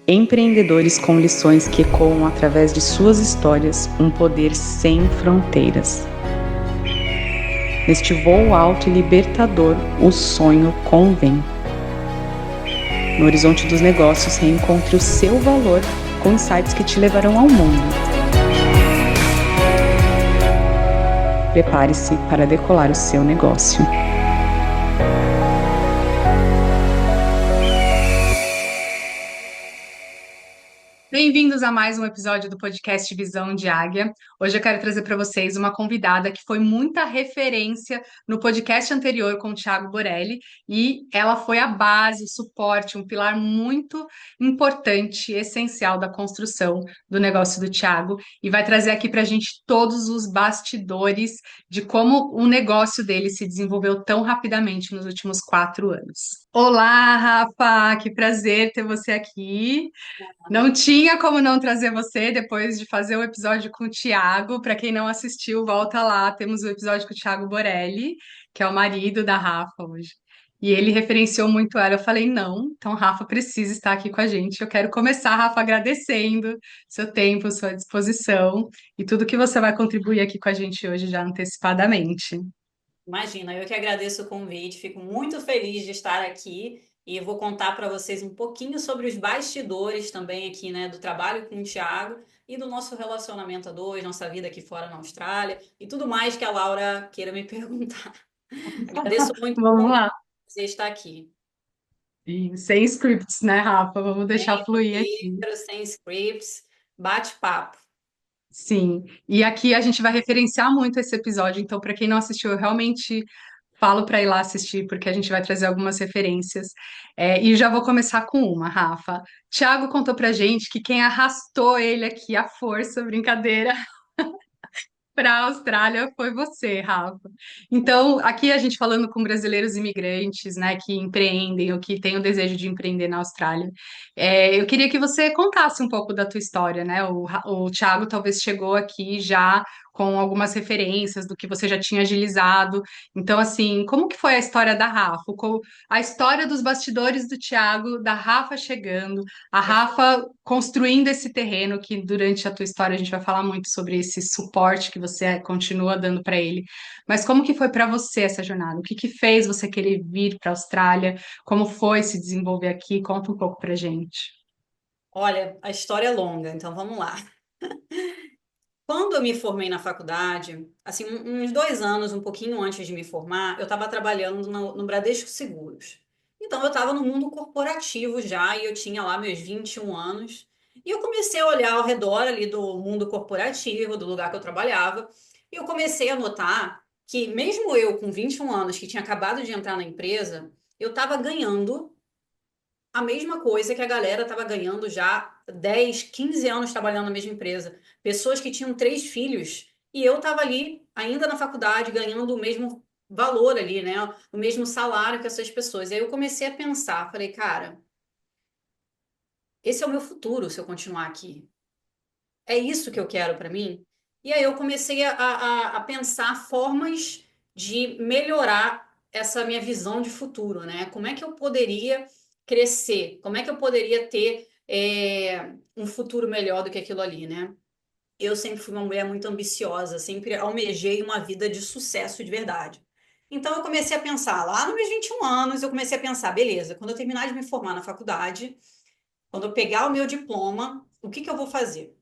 Empreendedores com lições que ecoam através de suas histórias um poder sem fronteiras. Neste voo alto e libertador, o sonho convém. No horizonte dos negócios, reencontre o seu valor com insights que te levarão ao mundo. Prepare-se para decolar o seu negócio. Bem-vindos a mais um episódio do podcast Visão de Águia. Hoje eu quero trazer para vocês uma convidada que foi muita referência no podcast anterior com o Thiago Borelli e ela foi a base, o suporte, um pilar muito importante, essencial da construção do negócio do Thiago e vai trazer aqui para a gente todos os bastidores de como o negócio dele se desenvolveu tão rapidamente nos últimos 4 anos. Olá, Rafa! Que prazer ter você aqui. Não tinha como não trazer você depois de fazer o episódio com o Thiago. Para quem não assistiu, volta lá. Temos o episódio com o Thiago Borelli, que é o marido da Rafa hoje. E ele referenciou muito ela. Eu falei, não, então Rafa precisa estar aqui com a gente. Eu quero começar, Rafa, agradecendo seu tempo, sua disposição e tudo que você vai contribuir aqui com a gente hoje já antecipadamente. Imagina, eu que agradeço o convite, fico muito feliz de estar aqui e vou contar para vocês um pouquinho sobre os bastidores também aqui, né, do trabalho com o Thiago e do nosso relacionamento a dois, nossa vida aqui fora na Austrália e tudo mais que a Laura queira me perguntar. Agradeço muito o Vamos convite lá. de você estar aqui. E sem scripts, né, Rafa? Vamos deixar Sem fluir aqui. roteiro, sem scripts, bate-papo. Sim, e aqui a gente vai referenciar muito esse episódio, então, para quem não assistiu, eu realmente falo para ir lá assistir, porque a gente vai trazer algumas referências. E já vou começar com uma, Rafa. Tiago contou pra gente que quem arrastou ele aqui à força, brincadeira, para a Austrália foi você, Rafa. Então, aqui a gente falando com brasileiros imigrantes, né, que empreendem ou que têm o desejo de empreender na Austrália. Eu queria que você contasse um pouco da tua história, né? O Thiago talvez chegou aqui já com algumas referências do que você já tinha agilizado. Então, assim, como que foi a história da Rafa? A história dos bastidores do Thiago, da Rafa chegando, a Rafa construindo esse terreno que durante a tua história a gente vai falar muito sobre esse suporte que você continua dando para ele. Mas como que foi para você essa jornada? O que que fez você querer vir para a Austrália? Como foi se desenvolver aqui? Conta um pouco pra gente. Olha, a história é longa, então vamos lá. Quando eu me formei na faculdade, assim, uns 2 anos, um pouquinho antes de me formar, eu estava trabalhando no Bradesco Seguros. Então, eu estava no mundo corporativo já e eu tinha lá meus 21 anos. E eu comecei a olhar ao redor ali do mundo corporativo, do lugar que eu trabalhava, e eu comecei a notar que, mesmo eu com 21 anos, que tinha acabado de entrar na empresa, eu estava ganhando a mesma coisa que a galera estava ganhando já 10, 15 anos trabalhando na mesma empresa. Pessoas que tinham 3 filhos e eu estava ali, ainda na faculdade, ganhando o mesmo valor ali, né? O mesmo salário que essas pessoas. E aí eu comecei a pensar, falei, cara, esse é o meu futuro se eu continuar aqui. É isso que eu quero para mim? E aí eu comecei a pensar formas de melhorar essa minha visão de futuro, né? Como é que eu poderia crescer? Como é que eu poderia ter um futuro melhor do que aquilo ali, né? Eu sempre fui uma mulher muito ambiciosa, sempre almejei uma vida de sucesso de verdade. Então eu comecei a pensar, lá nos meus 21 anos, eu comecei a pensar, beleza, quando eu terminar de me formar na faculdade, quando eu pegar o meu diploma, o que que eu vou fazer?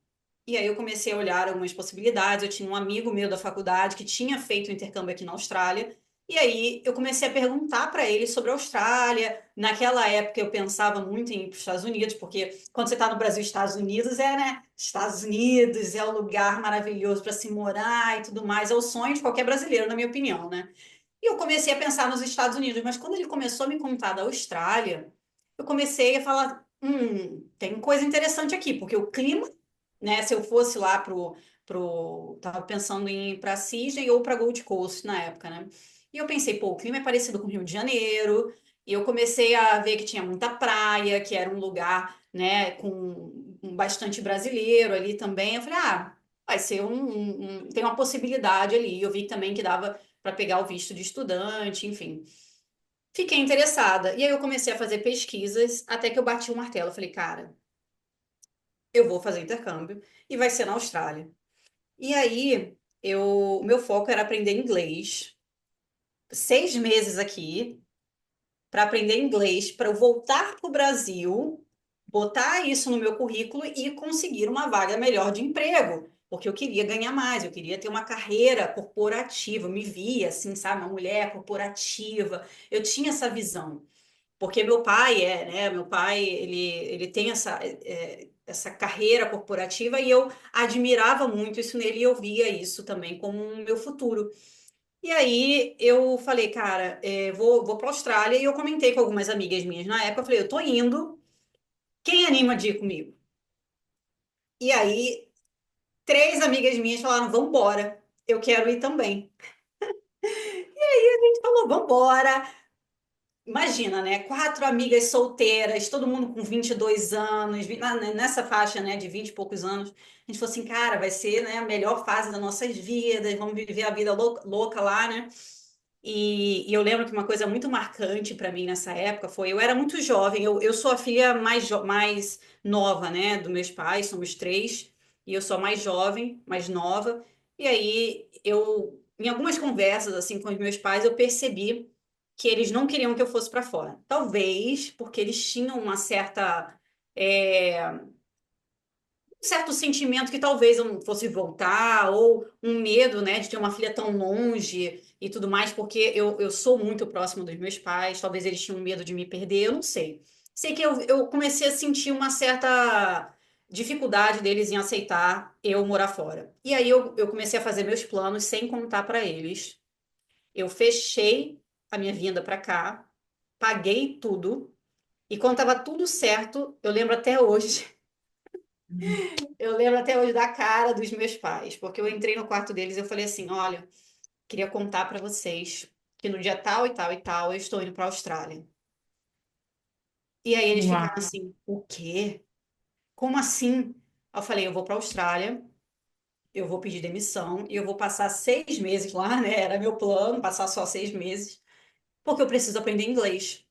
E aí eu comecei a olhar algumas possibilidades. Eu tinha um amigo meu da faculdade que tinha feito um intercâmbio aqui na Austrália. E aí eu comecei a perguntar para ele sobre a Austrália. Naquela época eu pensava muito em ir para os Estados Unidos, porque quando você está no Brasil, Estados Unidos é, né? Estados Unidos é o lugar maravilhoso para se morar e tudo mais. É o sonho de qualquer brasileiro, na minha opinião, né? E eu comecei a pensar nos Estados Unidos, mas quando ele começou a me contar da Austrália, eu comecei a falar, tem coisa interessante aqui, porque o clima, né? Se eu fosse lá tava pensando em ir para Sydney ou para Gold Coast na época, né? E eu pensei, pô, o clima é parecido com o Rio de Janeiro. E eu comecei a ver que tinha muita praia, que era um lugar, né, com bastante brasileiro ali também. Eu falei, vai ser tem uma possibilidade ali. Eu vi também que dava para pegar o visto de estudante, enfim. Fiquei interessada. E aí eu comecei a fazer pesquisas até que eu bati o martelo. Eu falei, cara, eu vou fazer intercâmbio e vai ser na Austrália. E aí, o meu foco era aprender inglês. 6 meses aqui para aprender inglês, para eu voltar para o Brasil, botar isso no meu currículo e conseguir uma vaga melhor de emprego. Porque eu queria ganhar mais, eu queria ter uma carreira corporativa, eu me via assim, sabe, uma mulher corporativa. Eu tinha essa visão. Porque meu pai né? Meu pai, ele tem essa carreira corporativa e eu admirava muito isso nele e eu via isso também como um meu futuro. E aí eu falei, cara, vou para a Austrália e eu comentei com algumas amigas minhas na época, eu falei, eu tô indo, quem anima de ir comigo? E aí 3 amigas minhas falaram, vambora, eu quero ir também. A gente falou, vambora. Imagina, né? 4 amigas solteiras, todo mundo com 22 anos, nessa faixa, né, de 20 e poucos anos. A gente falou assim, cara, vai ser, né, a melhor fase das nossas vidas, vamos viver a vida louca lá, né? E eu lembro que uma coisa muito marcante para mim nessa época foi, eu era muito jovem, eu sou a filha mais nova, né, dos meus pais, somos três, e eu sou a mais jovem, mais nova. E aí em algumas conversas assim com os meus pais, eu percebi que eles não queriam que eu fosse para fora. Talvez porque eles tinham uma um certo sentimento que talvez eu não fosse voltar, ou um medo, né, de ter uma filha tão longe e tudo mais, porque eu sou muito próximo dos meus pais, talvez eles tinham medo de me perder, eu não sei. Sei que eu comecei a sentir uma certa dificuldade deles em aceitar eu morar fora. E aí eu comecei a fazer meus planos sem contar para eles. Eu fechei a minha vinda para cá, paguei tudo, e quando estava tudo certo, eu lembro até hoje da cara dos meus pais, porque eu entrei no quarto deles e eu falei assim: olha, queria contar para vocês que no dia tal e tal e tal eu estou indo para a Austrália. E aí eles ficaram Uau. assim: o quê? Como assim? Eu falei: eu vou para a Austrália, eu vou pedir demissão e eu vou passar 6 meses lá, né? Era meu plano, passar só 6 meses, porque eu preciso aprender inglês.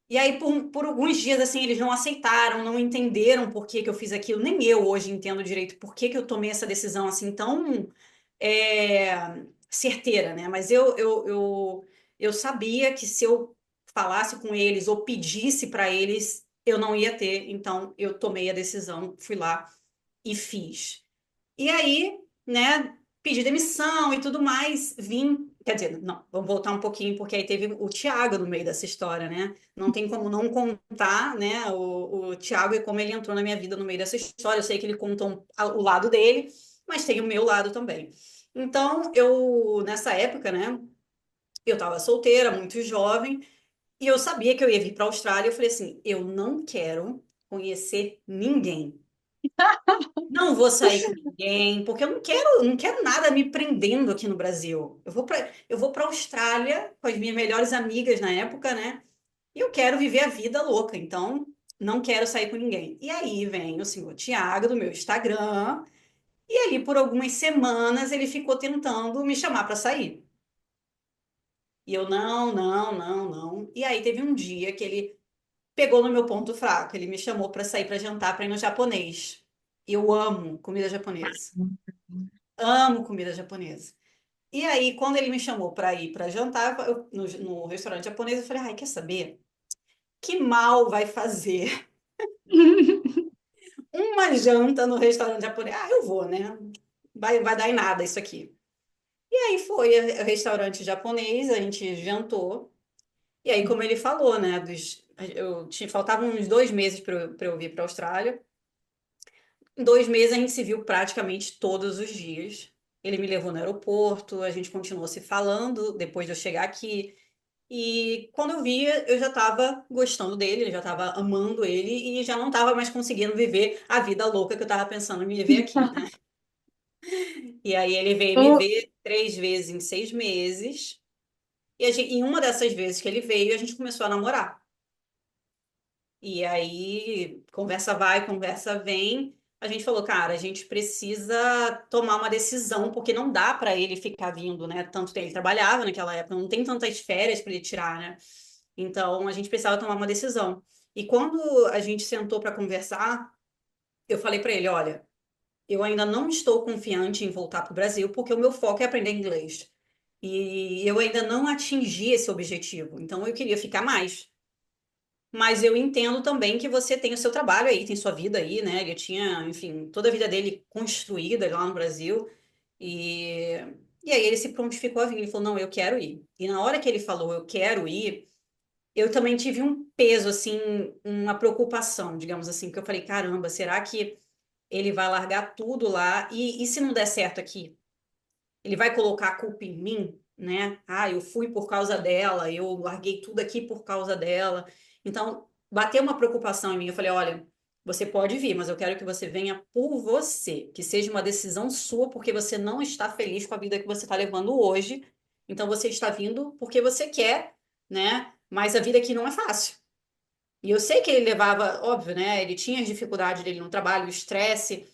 E aí, por alguns dias, assim, eles não aceitaram, não entenderam por que que eu fiz aquilo. Nem eu hoje entendo direito por que que eu tomei essa decisão assim tão certeira, né? Mas eu sabia que se eu falasse com eles ou pedisse para eles, eu não ia ter. Então, eu tomei a decisão, fui lá e fiz. E aí, né, pedi demissão e tudo mais, vim. Quer dizer, não, vamos voltar um pouquinho, porque aí teve o Tiago no meio dessa história, né? Não tem como não contar, né, o Tiago e como ele entrou na minha vida no meio dessa história. Eu sei que ele contou o lado dele, mas tem o meu lado também. Então, nessa época, né, eu tava solteira, muito jovem, e eu sabia que eu ia vir para a Austrália. Eu falei assim: eu não quero conhecer ninguém. Não vou sair com ninguém, porque eu não quero nada me prendendo aqui no Brasil. Eu vou para Austrália com as minhas melhores amigas na época, né? E eu quero viver a vida louca, então não quero sair com ninguém. E aí vem o senhor Tiago do meu Instagram, e ali por algumas semanas ele ficou tentando me chamar para sair. E eu não, não, não, não. E aí teve um dia que ele pegou no meu ponto fraco, ele me chamou para sair para jantar para ir no japonês. Eu amo comida japonesa. Amo comida japonesa. E aí, quando ele me chamou para ir para jantar, no restaurante japonês, eu falei, ai, quer saber? Que mal vai fazer uma janta no restaurante japonês? Ah, eu vou, né? Vai dar em nada isso aqui. E aí foi o restaurante japonês, a gente jantou. E aí, como ele falou, né? Faltavam uns 2 meses para eu vir para a Austrália. Em 2 meses a gente se viu praticamente todos os dias. Ele me levou no aeroporto, a gente continuou se falando depois de eu chegar aqui. E quando eu via, eu já estava gostando dele, eu já estava amando ele e já não estava mais conseguindo viver a vida louca que eu estava pensando em viver aqui, né? E aí ele veio me Oh, ver 3 vezes em 6 meses. E em uma dessas vezes que ele veio, a gente começou a namorar. E aí, conversa vai, conversa vem. A gente falou, cara, a gente precisa tomar uma decisão, porque não dá para ele ficar vindo, né? Tanto tempo ele trabalhava naquela época, não tem tantas férias para ele tirar, né? Então a gente precisava tomar uma decisão. E quando a gente sentou para conversar, eu falei para ele, olha, eu ainda não estou confiante em voltar para o Brasil porque o meu foco é aprender inglês. E eu ainda não atingi esse objetivo, então eu queria ficar mais. Mas eu entendo também que você tem o seu trabalho aí, tem sua vida aí, né? Ele tinha, enfim, toda a vida dele construída lá no Brasil. E, e aí ele se prontificou a vir. Ele falou, não, eu quero ir. E na hora que ele falou, eu quero ir, eu também tive um peso, assim, uma preocupação, digamos assim, porque eu falei, caramba, será que ele vai largar tudo lá? E se não der certo aqui? Ele vai colocar a culpa em mim, né? Ah, eu fui por causa dela, eu larguei tudo aqui por causa dela. Então, bateu uma preocupação em mim. Eu falei, olha, você pode vir, mas eu quero que você venha por você, que seja uma decisão sua, porque você não está feliz com a vida que você está levando hoje. Então, você está vindo porque você quer, né? Mas a vida aqui não é fácil. E eu sei que ele levava, óbvio, né? Ele tinha as dificuldades dele no trabalho, o estresse,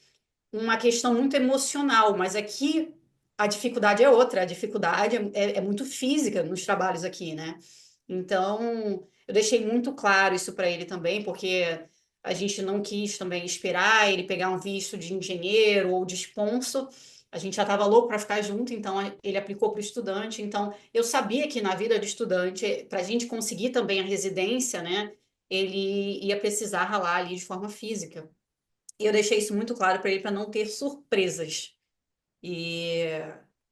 uma questão muito emocional, mas aqui a dificuldade é outra, a dificuldade é muito física nos trabalhos aqui, né? Então, eu deixei muito claro isso para ele também, porque a gente não quis também esperar ele pegar um visto de engenheiro ou de sponsor. A gente já estava louco para ficar junto, então ele aplicou para o estudante. Então, eu sabia que na vida de estudante, para a gente conseguir também a residência, né, ele ia precisar ralar ali de forma física. E eu deixei isso muito claro para ele para não ter surpresas. E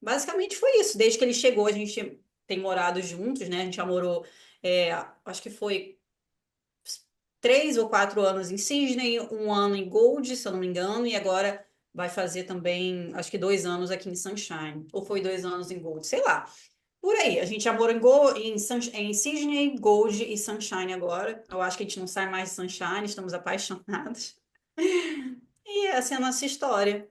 basicamente foi isso. Desde que ele chegou, a gente tem morado juntos, né? A gente já morou, acho que foi 3 ou 4 anos em Sydney, um ano em Gold, se eu não me engano, e agora vai fazer também, acho que 2 anos aqui em Sunshine. Ou foi 2 anos em Gold, sei lá. Por aí, a gente já morou em Sydney, Gold e Sunshine agora. Eu acho que a gente não sai mais de Sunshine, estamos apaixonados. E essa é a nossa história.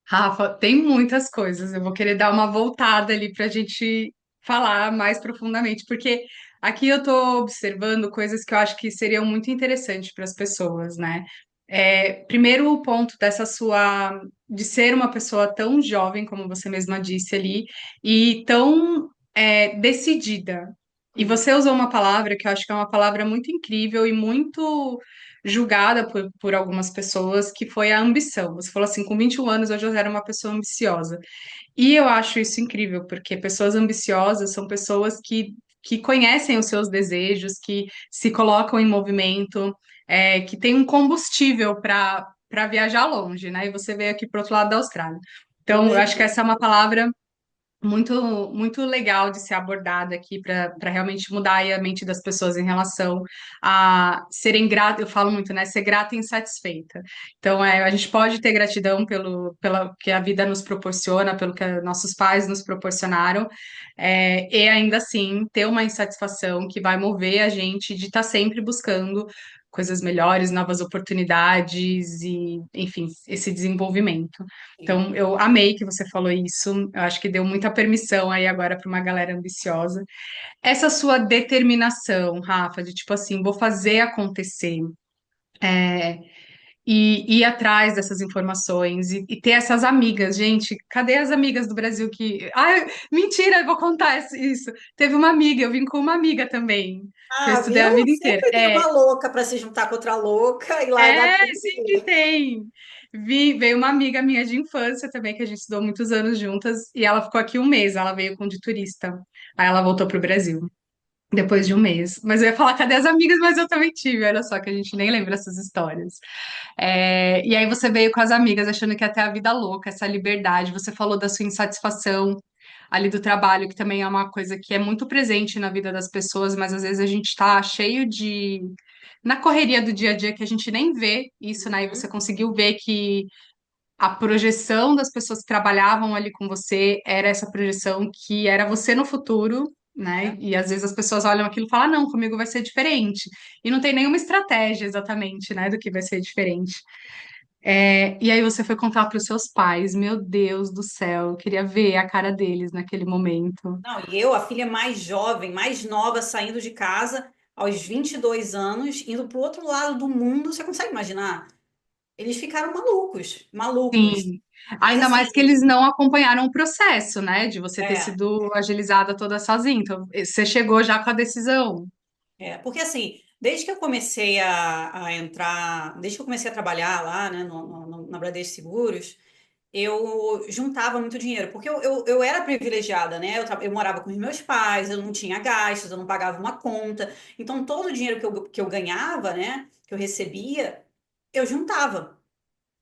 Rafa, tem muitas coisas. Eu vou querer dar uma voltada ali para a gente falar mais profundamente, porque aqui eu estou observando coisas que eu acho que seriam muito interessantes para as pessoas, né? Primeiro, o ponto dessa sua de ser uma pessoa tão jovem, como você mesma disse ali, e tão decidida. E Uhum. você usou uma palavra que eu acho que é uma palavra muito incrível e muito julgada por algumas pessoas, que foi a ambição. Você falou assim, com 21 anos hoje eu era uma pessoa ambiciosa. E eu acho isso incrível, porque pessoas ambiciosas são pessoas que conhecem os seus desejos, que se colocam em movimento, que têm um combustível para viajar longe, né? E você veio aqui para outro lado da Austrália. Então, eu acho que essa é uma palavra muito legal de ser abordada aqui para realmente mudar aí a mente das pessoas em relação a serem gratas, eu falo muito, né? Ser grata e insatisfeita. Então, a gente pode ter gratidão pelo que a vida nos proporciona, pelo que nossos pais nos proporcionaram, e ainda assim ter uma insatisfação que vai mover a gente de estar sempre buscando coisas melhores, novas oportunidades e, enfim, esse desenvolvimento. Sim. Então, eu amei que você falou isso. Eu acho que deu muita permissão aí agora para uma galera ambiciosa. Essa sua determinação, Rafa, de tipo assim, vou fazer acontecer, e ir atrás dessas informações e ter essas amigas. Gente, cadê as amigas do Brasil que. Ai, mentira, eu vou contar isso. Teve uma amiga, eu vim com uma amiga também, que eu Ah, estudei a viu? vida inteira. Sempre tem uma louca para se juntar com outra louca e largar tudo. Sempre tem. Veio uma amiga minha de infância também, que a gente estudou muitos anos juntas, e ela ficou aqui um mês, ela veio com de turista. Aí ela voltou pro Brasil, depois de um mês. Mas eu ia falar, cadê as amigas? Mas eu também tive, olha só, que a gente nem lembra essas histórias. E aí você veio com as amigas, achando que ia ter a vida louca, essa liberdade. Você falou da sua insatisfação ali do trabalho, que também é uma coisa que é muito presente na vida das pessoas, mas às vezes a gente tá cheio de na correria do dia a dia que a gente nem vê isso, né? E você Uhum. conseguiu ver que a projeção das pessoas que trabalhavam ali com você era essa projeção que era você no futuro, né? É. E às vezes as pessoas olham aquilo e falam, ah, não, comigo vai ser diferente. E não tem nenhuma estratégia exatamente, né, do que vai ser diferente. E aí você foi contar para os seus pais, meu Deus do céu, eu queria ver a cara deles naquele momento. Não, e eu, a filha mais jovem, mais nova, saindo de casa aos 22 anos, indo para o outro lado do mundo, você consegue imaginar? Eles ficaram malucos, malucos. Sim. Mas Ainda mais que assim, eles não acompanharam o processo, né? De você ter é, sido agilizada toda sozinha. Então, você chegou já com a decisão. porque assim, Desde que eu comecei a entrar, desde que eu comecei a trabalhar lá, né, na Bradesco Seguros, eu juntava muito dinheiro, porque eu era privilegiada, né? Eu morava com os meus pais, eu não tinha gastos, eu não pagava uma conta. Então, todo o dinheiro que eu ganhava, né, que eu recebia, eu juntava.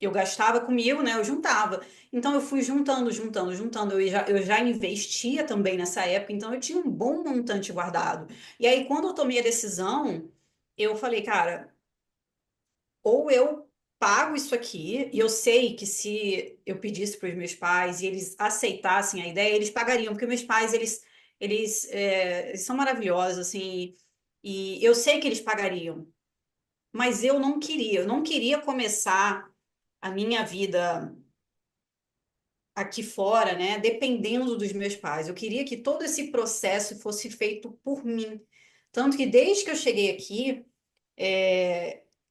Eu gastava comigo, né? Eu juntava. Então, eu fui juntando, juntando, juntando. Eu já investia também nessa época, então eu tinha um bom montante guardado. E aí, quando eu tomei a decisão, eu falei, cara, ou eu pago isso aqui, e eu sei que se eu pedisse para os meus pais e eles aceitassem a ideia, eles pagariam, porque meus pais, eles são maravilhosos, assim, e eu sei que eles pagariam, mas eu não queria começar a minha vida aqui fora, né, dependendo dos meus pais. Eu queria que todo esse processo fosse feito por mim. Tanto que desde que eu cheguei aqui,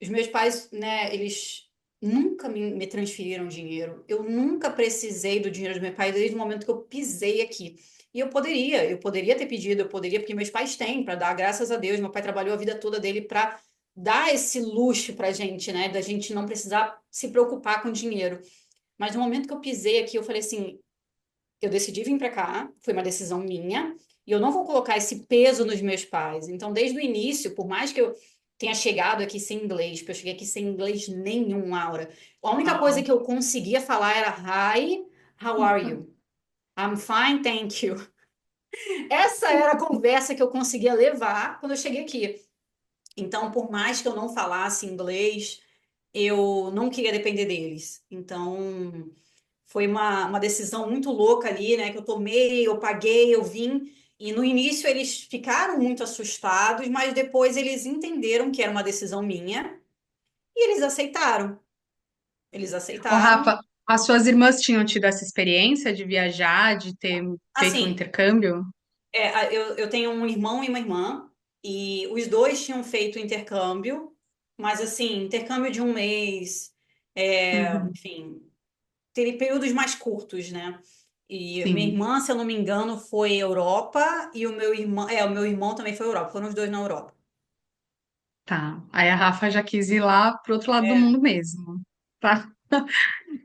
os meus pais, né, eles nunca me transferiram dinheiro. Eu nunca precisei do dinheiro dos meus pais desde o momento que eu pisei aqui. E eu poderia ter pedido, eu poderia, porque meus pais têm, para dar, graças a Deus. Meu pai trabalhou a vida toda dele para dar esse luxo pra gente, né, da gente não precisar se preocupar com dinheiro. Mas no momento que eu pisei aqui, eu falei assim, eu decidi vir para cá, foi uma decisão minha, e eu não vou colocar esse peso nos meus pais. Então, desde o início, por mais que eu tenha chegado aqui sem inglês, porque eu cheguei aqui sem inglês nenhum, Aura, a única coisa Uau. que eu conseguia falar era Hi, how are you? I'm fine, thank you. Essa era a conversa que eu conseguia levar quando eu cheguei aqui. Então, por mais que eu não falasse inglês, eu não queria depender deles. Então, foi uma decisão muito louca ali, né? Que eu tomei, eu paguei, eu vim. E no início eles ficaram muito assustados, mas depois eles entenderam que era uma decisão minha e eles aceitaram. Eles Ô, aceitaram. Rafa, as suas irmãs tinham tido essa experiência de viajar, de ter feito um Assim, intercâmbio? eu tenho um irmão e uma irmã, e os dois tinham feito intercâmbio, mas assim, intercâmbio de um mês, Uhum. enfim, teria períodos mais curtos, né? E minha Sim, irmã, se eu não me engano, foi Europa e o meu irmão também foi Europa. Foram os dois na Europa. tá. Aí a Rafa já quis ir lá pro outro lado do É, mundo mesmo, tá?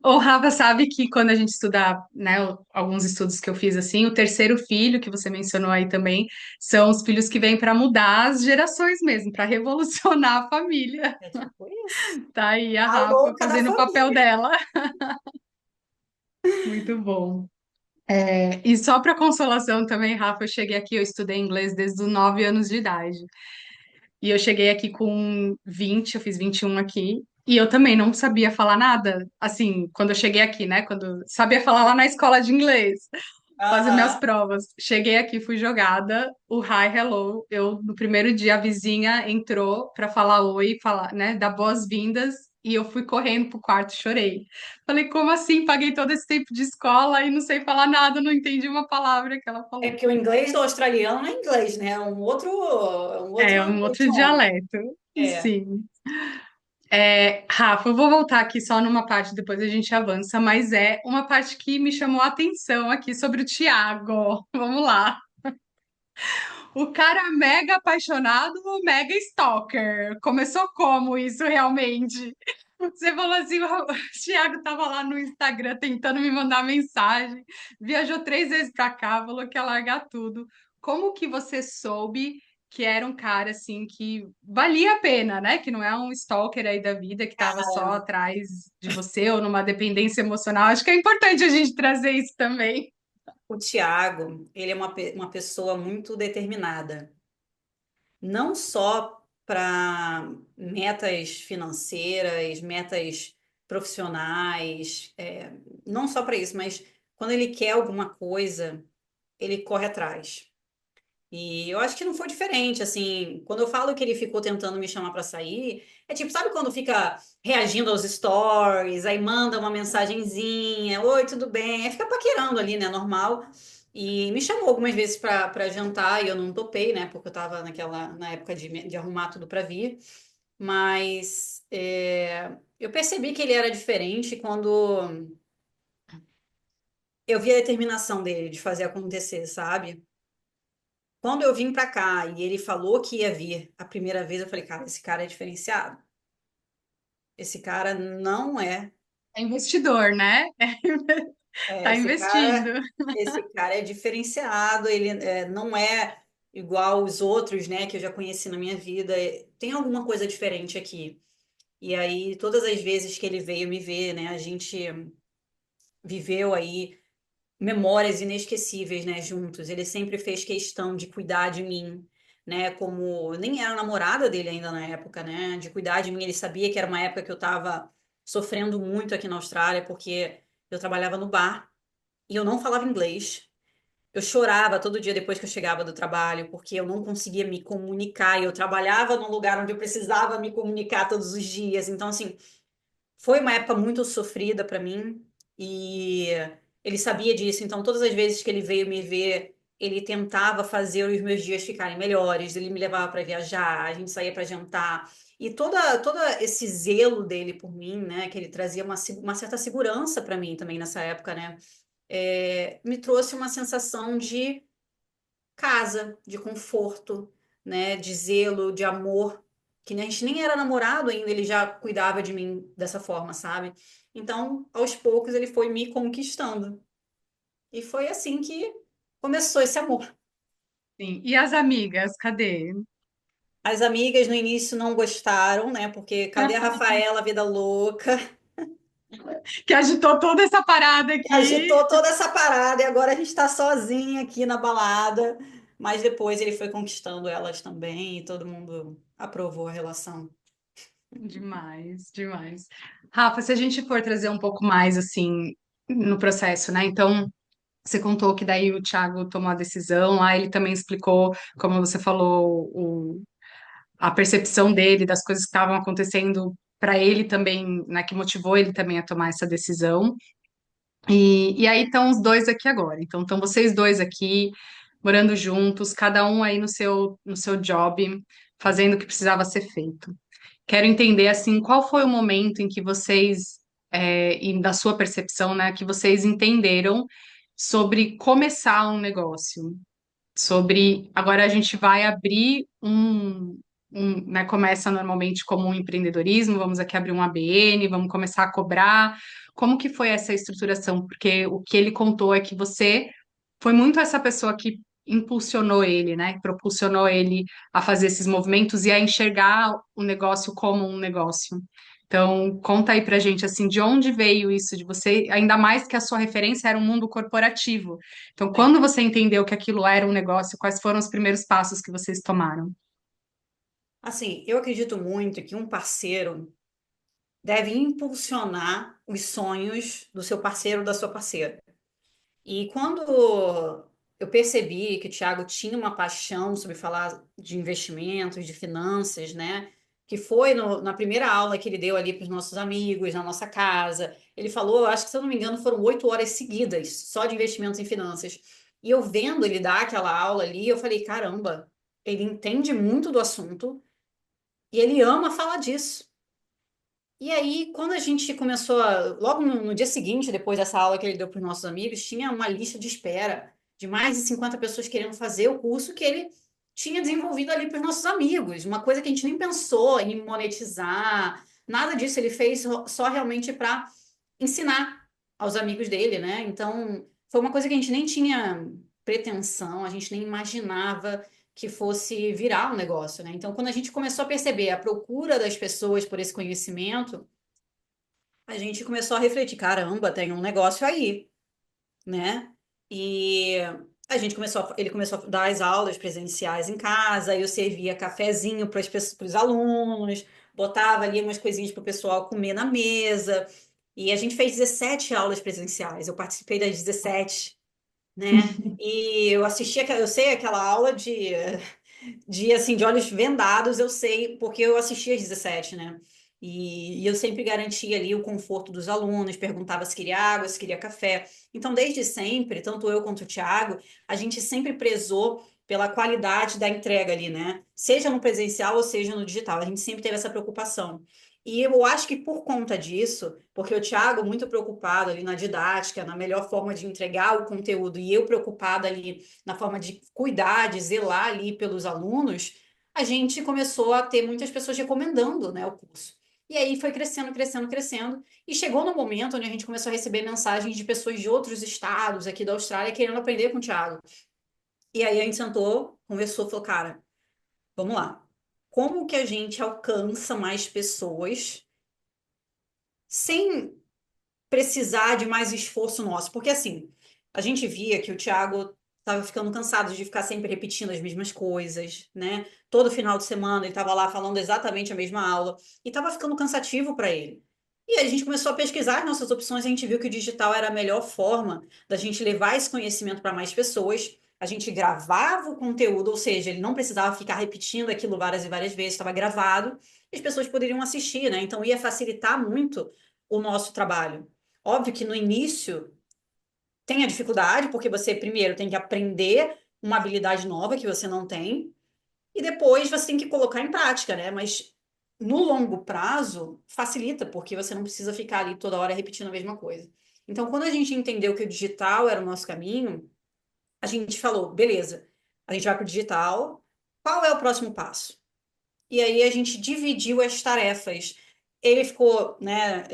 O Rafa sabe que quando a gente estuda, né, alguns estudos que eu fiz assim, o terceiro filho, que você mencionou aí também, são os filhos que vêm para mudar as gerações mesmo, para revolucionar a família. é tipo isso. Tá aí a A Rafa louca da fazendo o papel família. dela. Muito bom. E só para consolação também, Rafa, eu cheguei aqui, eu estudei inglês desde os 9 anos de idade. E eu cheguei aqui com 20, eu fiz 21 aqui, e eu também não sabia falar nada. Assim, quando eu cheguei aqui, né? Quando sabia falar lá na escola de inglês, fazer minhas Aham. provas. Cheguei aqui, fui jogada, o hi, hello. Eu no primeiro dia a vizinha entrou para falar oi, falar, né, dar boas-vindas, e eu fui correndo pro quarto, e chorei. Falei, como assim? Paguei todo esse tempo de escola e não sei falar nada, não entendi uma palavra que ela É falou. que o inglês do australiano não é inglês, né? É um outro É um outro idioma. dialeto. É. Sim. Rafa, eu vou voltar aqui só numa parte, depois a gente avança, mas é uma parte que me chamou a atenção aqui sobre o Thiago. Vamos lá. O cara mega apaixonado ou mega stalker? Começou como isso realmente? Você falou assim, o Thiago tava lá no Instagram tentando me mandar mensagem, viajou 3 vezes pra cá, falou que ia largar tudo. Como que você soube que era um cara assim que valia a pena, né? Que não é um stalker aí da vida que tava só atrás de você ou numa dependência emocional. Acho que é importante a gente trazer isso também. O Tiago, ele é uma pessoa muito determinada. Não só para metas financeiras, metas profissionais, não só para isso, mas quando ele quer alguma coisa, ele corre atrás. E eu acho que não foi diferente, assim, quando eu falo que ele ficou tentando me chamar para sair, é tipo, sabe quando fica reagindo aos stories, aí manda uma mensagenzinha, oi, tudo bem? Aí fica paquerando ali, né, normal. E me chamou algumas vezes para jantar e eu não topei, né, porque eu tava na época de arrumar tudo para vir. Mas eu percebi que ele era diferente quando eu vi a determinação dele de fazer acontecer, sabe? Quando eu vim para cá e ele falou que ia vir a primeira vez, eu falei, cara, esse cara é diferenciado. Esse cara não é. É investidor, né? É, Tá investindo. esse cara é diferenciado, ele não é igual os outros, né, que eu já conheci na minha vida. Tem alguma coisa diferente aqui. E aí, todas as vezes que ele veio me ver, né, a gente viveu aí memórias inesquecíveis, né, juntos. Ele sempre fez questão de cuidar de mim, né, como nem era namorada dele ainda na época, né, de cuidar de mim. Ele sabia que era uma época que eu estava sofrendo muito aqui na Austrália, porque eu trabalhava no bar e eu não falava inglês. Eu chorava todo dia depois que eu chegava do trabalho, porque eu não conseguia me comunicar. E eu trabalhava num lugar onde eu precisava me comunicar todos os dias. Então, assim, foi uma época muito sofrida para mim e ele sabia disso. Então, todas as vezes que ele veio me ver, ele tentava fazer os meus dias ficarem melhores. Ele me levava para viajar, a gente saía para jantar. E toda esse zelo dele por mim, né, que ele trazia uma certa segurança para mim também nessa época, né, me trouxe uma sensação de casa, de conforto, né, de zelo, de amor, que a gente nem era namorado ainda, ele já cuidava de mim dessa forma, sabe? Então, aos poucos, ele foi me conquistando. E foi assim que começou esse amor. Sim. E as amigas, cadê? As amigas no início não gostaram, né? Porque cadê a Rafaela, vida louca? Que agitou toda essa parada Que aqui. agitou toda essa parada e agora a gente tá sozinha aqui na balada. Mas depois ele foi conquistando elas também e todo mundo aprovou a relação. Demais, demais. Rafa, se a gente for trazer um pouco mais assim no processo, né? Então, você contou que daí o Thiago tomou a decisão, lá ele também explicou, como você falou, a percepção dele das coisas que estavam acontecendo para ele também, né? Que motivou ele também a tomar essa decisão. E aí estão os dois aqui agora. Então, estão vocês dois aqui, morando juntos, cada um aí no seu job, fazendo o que precisava ser feito. Quero entender, assim, qual foi o momento em que vocês, e da sua percepção, né, que vocês entenderam sobre começar um negócio, sobre agora a gente vai abrir né, começa normalmente como um empreendedorismo, vamos aqui abrir um ABN, vamos começar a cobrar. Como que foi essa estruturação? Porque o que ele contou é que você foi muito essa pessoa que impulsionou ele, né? Que propulsionou ele a fazer esses movimentos e a enxergar o negócio como um negócio. Então, conta aí pra gente, assim, de onde veio isso de você, ainda mais que a sua referência era um mundo corporativo. Então, Sim. quando você entendeu que aquilo era um negócio, quais foram os primeiros passos que vocês tomaram? Assim, eu acredito muito que um parceiro deve impulsionar os sonhos do seu parceiro ou da sua parceira. E quando eu percebi que o Thiago tinha uma paixão sobre falar de investimentos, de finanças, né? Que foi na primeira aula que ele deu ali para os nossos amigos, na nossa casa. Ele falou, acho que se eu não me engano, foram 8 horas seguidas só de investimentos em finanças. E eu vendo ele dar aquela aula ali, eu falei, caramba, ele entende muito do assunto e ele ama falar disso. E aí, quando a gente começou logo no dia seguinte, depois dessa aula que ele deu para os nossos amigos, tinha uma lista de espera de mais de 50 pessoas querendo fazer o curso que ele tinha desenvolvido ali para os nossos amigos. Uma coisa que a gente nem pensou em monetizar, nada disso. Ele fez só realmente para ensinar aos amigos dele, né? Então, foi uma coisa que a gente nem tinha pretensão, a gente nem imaginava que fosse virar um negócio, né? Então, quando a gente começou a perceber a procura das pessoas por esse conhecimento, a gente começou a refletir, caramba, tem um negócio aí, né? E a gente ele começou a dar as aulas presenciais em casa, eu servia cafezinho para os alunos, botava ali umas coisinhas para o pessoal comer na mesa. E a gente fez 17 aulas presenciais, eu participei das 17, né? E eu assisti, eu sei aquela aula de assim, de olhos vendados, eu sei, porque eu assisti às 17, né? E eu sempre garantia ali o conforto dos alunos, perguntava se queria água, se queria café. Então, desde sempre, tanto eu quanto o Thiago, a gente sempre prezou pela qualidade da entrega ali, né? Seja no presencial ou seja no digital, a gente sempre teve essa preocupação. E eu acho que por conta disso, porque o Thiago muito preocupado ali na didática, na melhor forma de entregar o conteúdo, e eu preocupada ali na forma de cuidar, de zelar ali pelos alunos, a gente começou a ter muitas pessoas recomendando, né, o curso. E aí foi crescendo, crescendo, crescendo, e chegou no momento onde a gente começou a receber mensagens de pessoas de outros estados aqui da Austrália querendo aprender com o Thiago. E aí a gente sentou, conversou, falou, cara, vamos lá. Como que a gente alcança mais pessoas sem precisar de mais esforço nosso? Porque assim, a gente via que o Thiago estava ficando cansado de ficar sempre repetindo as mesmas coisas, né? Todo final de semana ele estava lá falando exatamente a mesma aula e estava ficando cansativo para ele. E aí a gente começou a pesquisar as nossas opções, e a gente viu que o digital era a melhor forma da gente levar esse conhecimento para mais pessoas. A gente gravava o conteúdo, ou seja, ele não precisava ficar repetindo aquilo várias e várias vezes, estava gravado, e as pessoas poderiam assistir, né? Então ia facilitar muito o nosso trabalho. Óbvio que no início tem a dificuldade, porque você primeiro tem que aprender uma habilidade nova que você não tem, e depois você tem que colocar em prática, né? Mas no longo prazo facilita, porque você não precisa ficar ali toda hora repetindo a mesma coisa. Então, quando a gente entendeu que o digital era o nosso caminho, a gente falou, beleza, a gente vai para o digital, qual é o próximo passo? E aí a gente dividiu as tarefas. Ele ficou, né,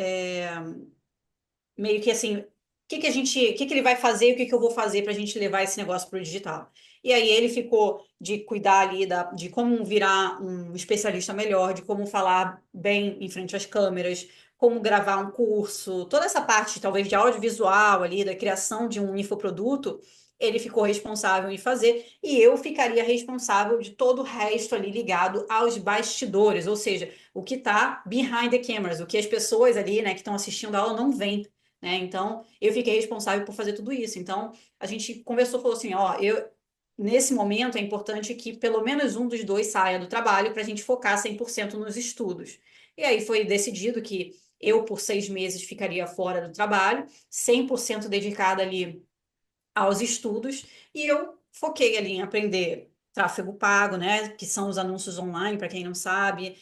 meio que assim, o que que ele vai fazer e o que que eu vou fazer para a gente levar esse negócio para o digital. E aí ele ficou de cuidar ali de como virar um especialista melhor, de como falar bem em frente às câmeras, como gravar um curso, toda essa parte talvez de audiovisual ali, da criação de um infoproduto, ele ficou responsável em fazer e eu ficaria responsável de todo o resto ali ligado aos bastidores, ou seja, o que está behind the cameras, o que as pessoas ali, né, que estão assistindo a aula não veem, né? Então, eu fiquei responsável por fazer tudo isso. Então, a gente conversou, falou assim, ó, nesse momento é importante que pelo menos um dos dois saia do trabalho para a gente focar 100% nos estudos. E aí foi decidido que eu, por 6 meses, ficaria fora do trabalho, 100% dedicada ali aos estudos, e eu foquei ali em aprender tráfego pago, né, que são os anúncios online, para quem não sabe,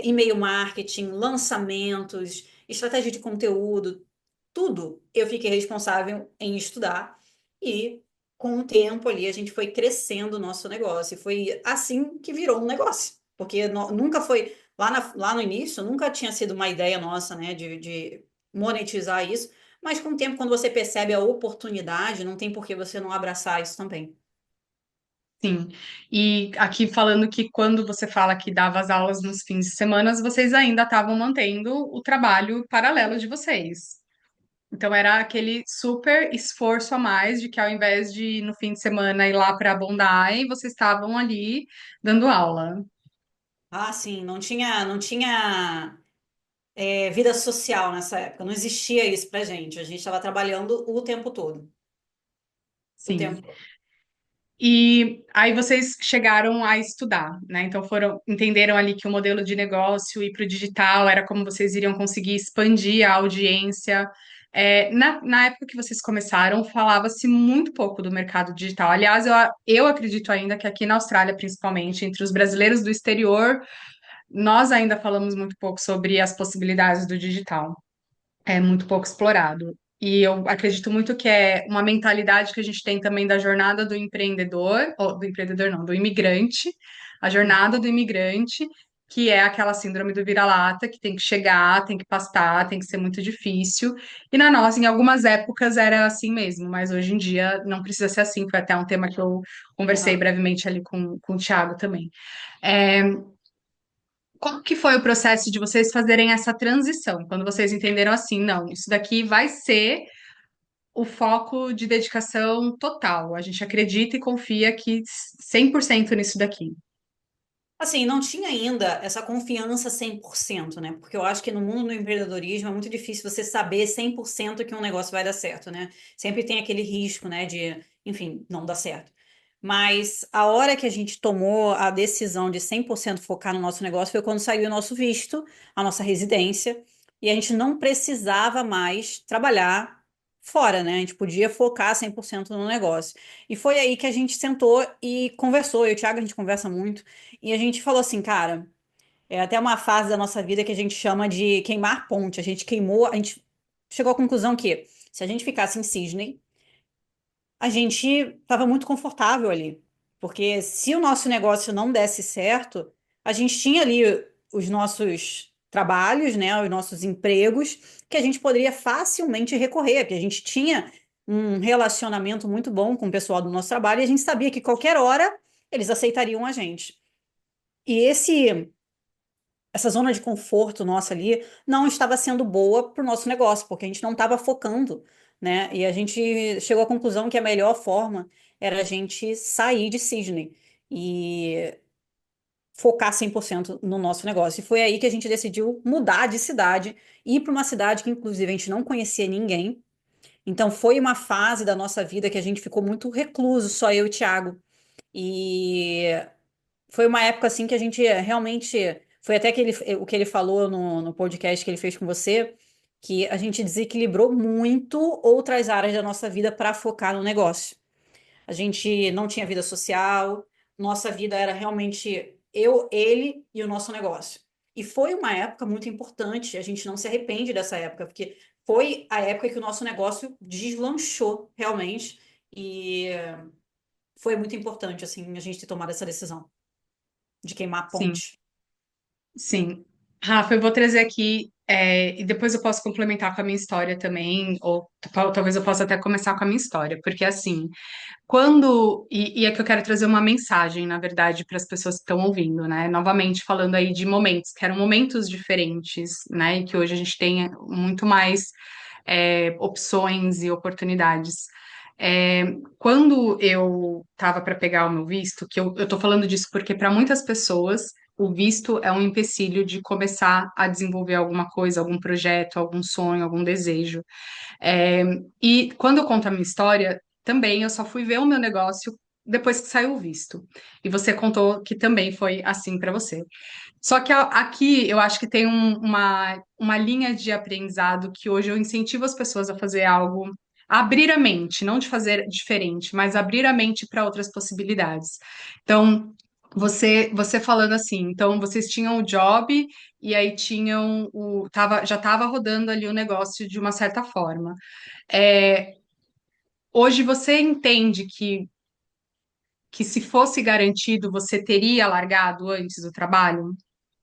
e-mail marketing, lançamentos, estratégia de conteúdo, tudo eu fiquei responsável em estudar e com o tempo ali a gente foi crescendo o nosso negócio e foi assim que virou um negócio, porque nunca foi lá no início, nunca tinha sido uma ideia nossa, né, de monetizar isso, mas com o tempo, quando você percebe a oportunidade, não tem por que você não abraçar isso também. Sim. E aqui falando que quando você fala que dava as aulas nos fins de semana, vocês ainda estavam mantendo o trabalho paralelo de vocês. Então era aquele super esforço a mais de que ao invés de no fim de semana ir lá para Bondi, vocês estavam ali dando aula. Ah, sim, não tinha vida social nessa época, não existia isso pra gente. A gente estava trabalhando o tempo todo, o Sim. tempo todo. E aí vocês chegaram a estudar, né? Então entenderam ali que o modelo de negócio ir para o digital era como vocês iriam conseguir expandir a audiência. Na época que vocês começaram, falava-se muito pouco do mercado digital. Aliás, eu acredito ainda que aqui na Austrália, principalmente, entre os brasileiros do exterior, nós ainda falamos muito pouco sobre as possibilidades do digital. É muito pouco explorado. E eu acredito muito que é uma mentalidade que a gente tem também da jornada do empreendedor, ou do empreendedor não, do imigrante, a jornada do imigrante, que é aquela síndrome do vira-lata, que tem que chegar, tem que pastar, tem que ser muito difícil. E na nossa, em algumas épocas era assim mesmo, mas hoje em dia não precisa ser assim. Foi até um tema que eu conversei Aham. brevemente ali com o Thiago também. É, como que foi o processo de vocês fazerem essa transição? Quando vocês entenderam assim, não, isso daqui vai ser o foco de dedicação total. A gente acredita e confia que 100% nisso daqui. Assim, não tinha ainda essa confiança 100%, né? Porque eu acho que no mundo do empreendedorismo é muito difícil você saber 100% que um negócio vai dar certo, né? Sempre tem aquele risco, né, de, enfim, não dar certo. Mas a hora que a gente tomou a decisão de 100% focar no nosso negócio foi quando saiu o nosso visto, a nossa residência, e a gente não precisava mais trabalhar fora, né? A gente podia focar 100% no negócio. E foi aí que a gente sentou e conversou. Eu e o Thiago, a gente conversa muito. E a gente falou assim, cara, É até uma fase da nossa vida que a gente chama de queimar ponte. A gente queimou, a gente chegou à conclusão que se a gente ficasse em Sydney, a gente estava muito confortável ali. Porque se o nosso negócio não desse certo, a gente tinha ali os nossos trabalhos, né, os nossos empregos, que a gente poderia facilmente recorrer, porque a gente tinha um relacionamento muito bom com o pessoal do nosso trabalho e a gente sabia que qualquer hora eles aceitariam a gente. E essa zona de conforto nossa ali não estava sendo boa para o nosso negócio, porque a gente não estava focando, né? E a gente chegou à conclusão que a melhor forma era a gente sair de Sydney e focar 100% no nosso negócio. E foi aí que a gente decidiu mudar de cidade, ir para uma cidade que, inclusive, a gente não conhecia ninguém. Então, foi uma fase da nossa vida que a gente ficou muito recluso, só eu e o Thiago. E foi uma época assim que a gente realmente. Foi até que o que ele falou no podcast que ele fez com você, que a gente desequilibrou muito outras áreas da nossa vida para focar no negócio. A gente não tinha vida social, nossa vida era realmente eu, ele e o nosso negócio. E foi uma época muito importante, a gente não se arrepende dessa época, porque foi a época que o nosso negócio deslanchou realmente. E foi muito importante, assim, a gente ter tomado essa decisão de queimar a Sim, ponte. sim. Rafa, eu vou trazer aqui, e depois eu posso complementar com a minha história também, ou talvez eu possa até começar com a minha história, porque assim, e é que eu quero trazer uma mensagem, na verdade, para as pessoas que estão ouvindo, né? Novamente falando aí de momentos, que eram momentos diferentes, né? E que hoje a gente tem muito mais opções e oportunidades. É, quando eu estava para pegar o meu visto, eu tô falando disso porque para muitas pessoas o visto é um empecilho de começar a desenvolver alguma coisa, algum projeto, algum sonho, algum desejo. É, e quando eu conto a minha história, também eu só fui ver o meu negócio depois que saiu o visto. E você contou que também foi assim para você. Só que aqui eu acho que tem uma linha de aprendizado que hoje eu incentivo as pessoas a fazer algo, a abrir a mente, não de fazer diferente, mas abrir a mente para outras possibilidades. Então, você falando assim, então vocês tinham o job e aí tinham já estava rodando ali o negócio de uma certa forma. É, hoje você entende que se fosse garantido, você teria largado antes o trabalho?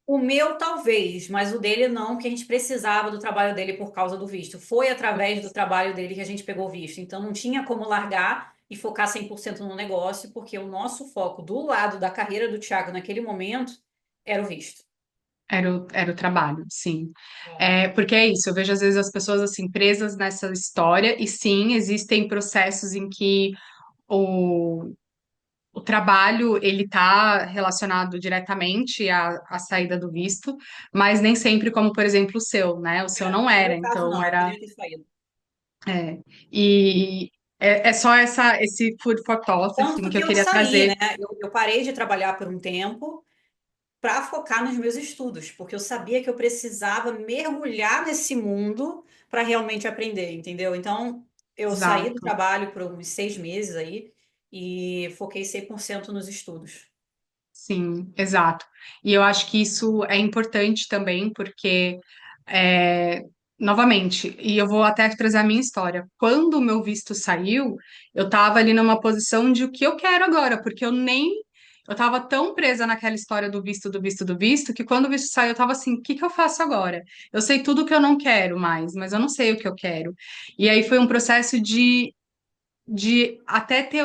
O meu, talvez, mas o dele não, que a gente precisava do trabalho dele por causa do visto. Foi através do trabalho dele que a gente pegou o visto. Então, não tinha como largar e focar 100% no negócio, porque o nosso foco do lado da carreira do Thiago naquele momento era o visto. Era o trabalho, sim. Porque é isso, eu vejo às vezes as pessoas assim presas nessa história, e sim, existem processos em que o, o trabalho ele está relacionado diretamente à saída do visto, mas nem sempre, como por exemplo o seu, né? O seu não No era, meu caso, então não, eu era. podia ter saído. É, e é só esse food for thought assim, Tanto que que eu eu queria saí, né? trazer. Eu parei de trabalhar por um tempo para focar nos meus estudos, porque eu sabia que eu precisava mergulhar nesse mundo para realmente aprender, entendeu? Então, eu saí do Exato. trabalho por uns 6 meses aí e foquei 100% nos estudos. Sim, exato. E eu acho que isso é importante também, porque, é, novamente, e eu vou até trazer a minha história. Quando o meu visto saiu, eu estava ali numa posição de o que eu quero agora, porque eu nem. Eu estava tão presa naquela história do visto, do visto, do visto, que quando o visto saiu, eu estava assim: o que que eu faço agora? Eu sei tudo que eu não quero mais, mas eu não sei o que eu quero. E aí foi um processo de até ter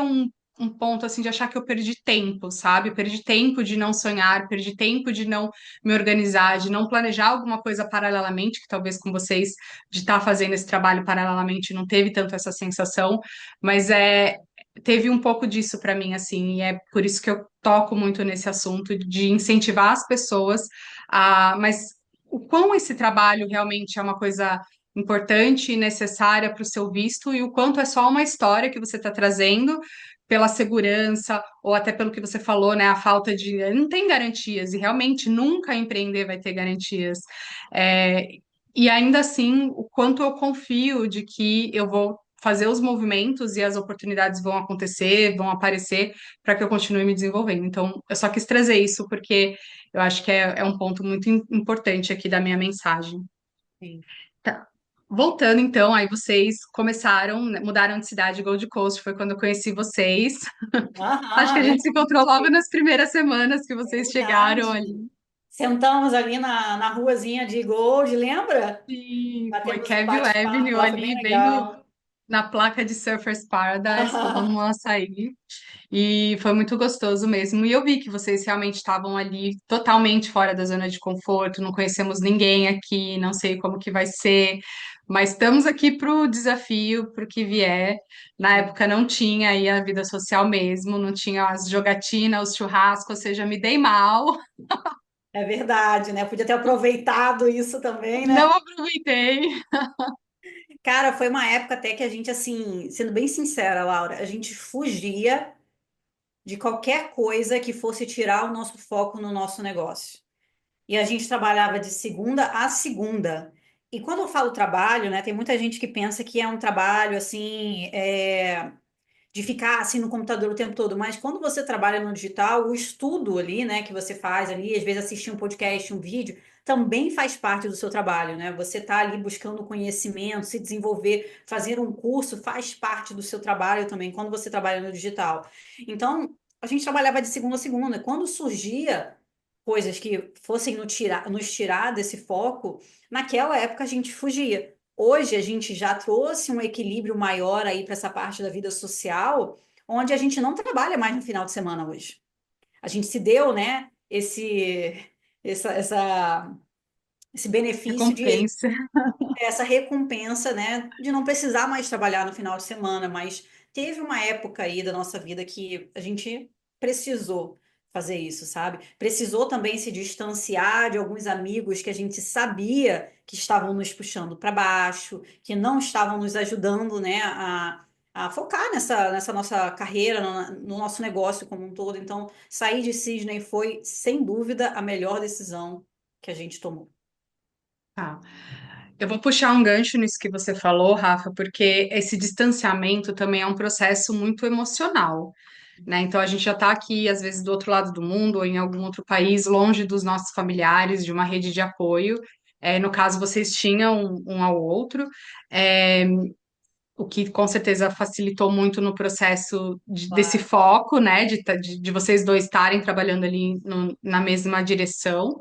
um ponto assim de achar que eu perdi tempo, sabe? Perdi tempo de não sonhar, perdi tempo de não me organizar, de não planejar alguma coisa paralelamente, que talvez com vocês de estar fazendo esse trabalho paralelamente não teve tanto essa sensação, mas teve um pouco disso para mim assim, e é por isso que eu toco muito nesse assunto de incentivar as pessoas mas o quão esse trabalho realmente é uma coisa importante e necessária para o seu visto e o quanto é só uma história que você está trazendo pela segurança ou até pelo que você falou, né? A falta de. Não tem garantias e realmente nunca empreender vai ter garantias. É, e ainda assim, o quanto eu confio de que eu vou fazer os movimentos e as oportunidades vão acontecer, vão aparecer para que eu continue me desenvolvendo. Então, eu só quis trazer isso porque eu acho que é um ponto muito importante aqui da minha mensagem. Sim. Tá. Voltando então, aí vocês começaram, né, mudaram de cidade, Gold Coast, foi quando eu conheci vocês. Acho que Aham, a gente se encontrou logo nas primeiras semanas que vocês chegaram verdade. ali. Sentamos ali na ruazinha de Gold, lembra? Sim, foi Batemos um Kevin bate-papo Avenue lá, foi bem ali, bem legal. na placa de Surfers Paradise, tomando um açaí. E foi muito gostoso mesmo. E eu vi que vocês realmente estavam ali totalmente fora da zona de conforto, não conhecemos ninguém aqui, não sei como que vai ser, mas estamos aqui para o desafio, para o que vier. Na época não tinha aí a vida social mesmo, não tinha as jogatinas, os churrascos, ou seja, me dei mal, É verdade, né? Podia ter aproveitado isso também, não né? aproveitei. Cara, foi uma época até que a gente, assim, sendo bem sincera, Laura, a gente fugia de qualquer coisa que fosse tirar o nosso foco no nosso negócio. E a gente trabalhava de segunda a segunda. E quando eu falo trabalho, né, tem muita gente que pensa que é um trabalho assim, de ficar assim no computador o tempo todo, mas quando você trabalha no digital, o estudo ali, né, que você faz ali, às vezes assistir um podcast, um vídeo, também faz parte do seu trabalho, né? Você tá ali buscando conhecimento, se desenvolver, fazer um curso faz parte do seu trabalho também, quando você trabalha no digital. Então, a gente trabalhava de segunda a segunda. Quando surgia coisas que fossem nos tirar desse foco, naquela época a gente fugia. Hoje a gente já trouxe um equilíbrio maior aí para essa parte da vida social, onde a gente não trabalha mais no final de semana hoje. A gente se deu, né, essa, esse benefício de Recompensa. essa recompensa, né, de não precisar mais trabalhar no final de semana, mas teve uma época aí da nossa vida que a gente precisou fazer isso, sabe? Precisou também se distanciar de alguns amigos que a gente sabia que estavam nos puxando para baixo, que não estavam nos ajudando, né, a focar nessa nossa carreira, no nosso negócio como um todo. Então, sair de Sydney foi, sem dúvida, a melhor decisão que a gente tomou. Tá. Eu vou puxar um gancho nisso que você falou, Rafa, porque esse distanciamento também é um processo muito emocional, né? Então a gente já está aqui, às vezes, do outro lado do mundo ou em algum outro país, longe dos nossos familiares, de uma rede de apoio. No caso, vocês tinham um ao outro, é, o que com certeza facilitou muito no processo desse Claro. foco, né? De vocês dois estarem trabalhando ali na mesma direção.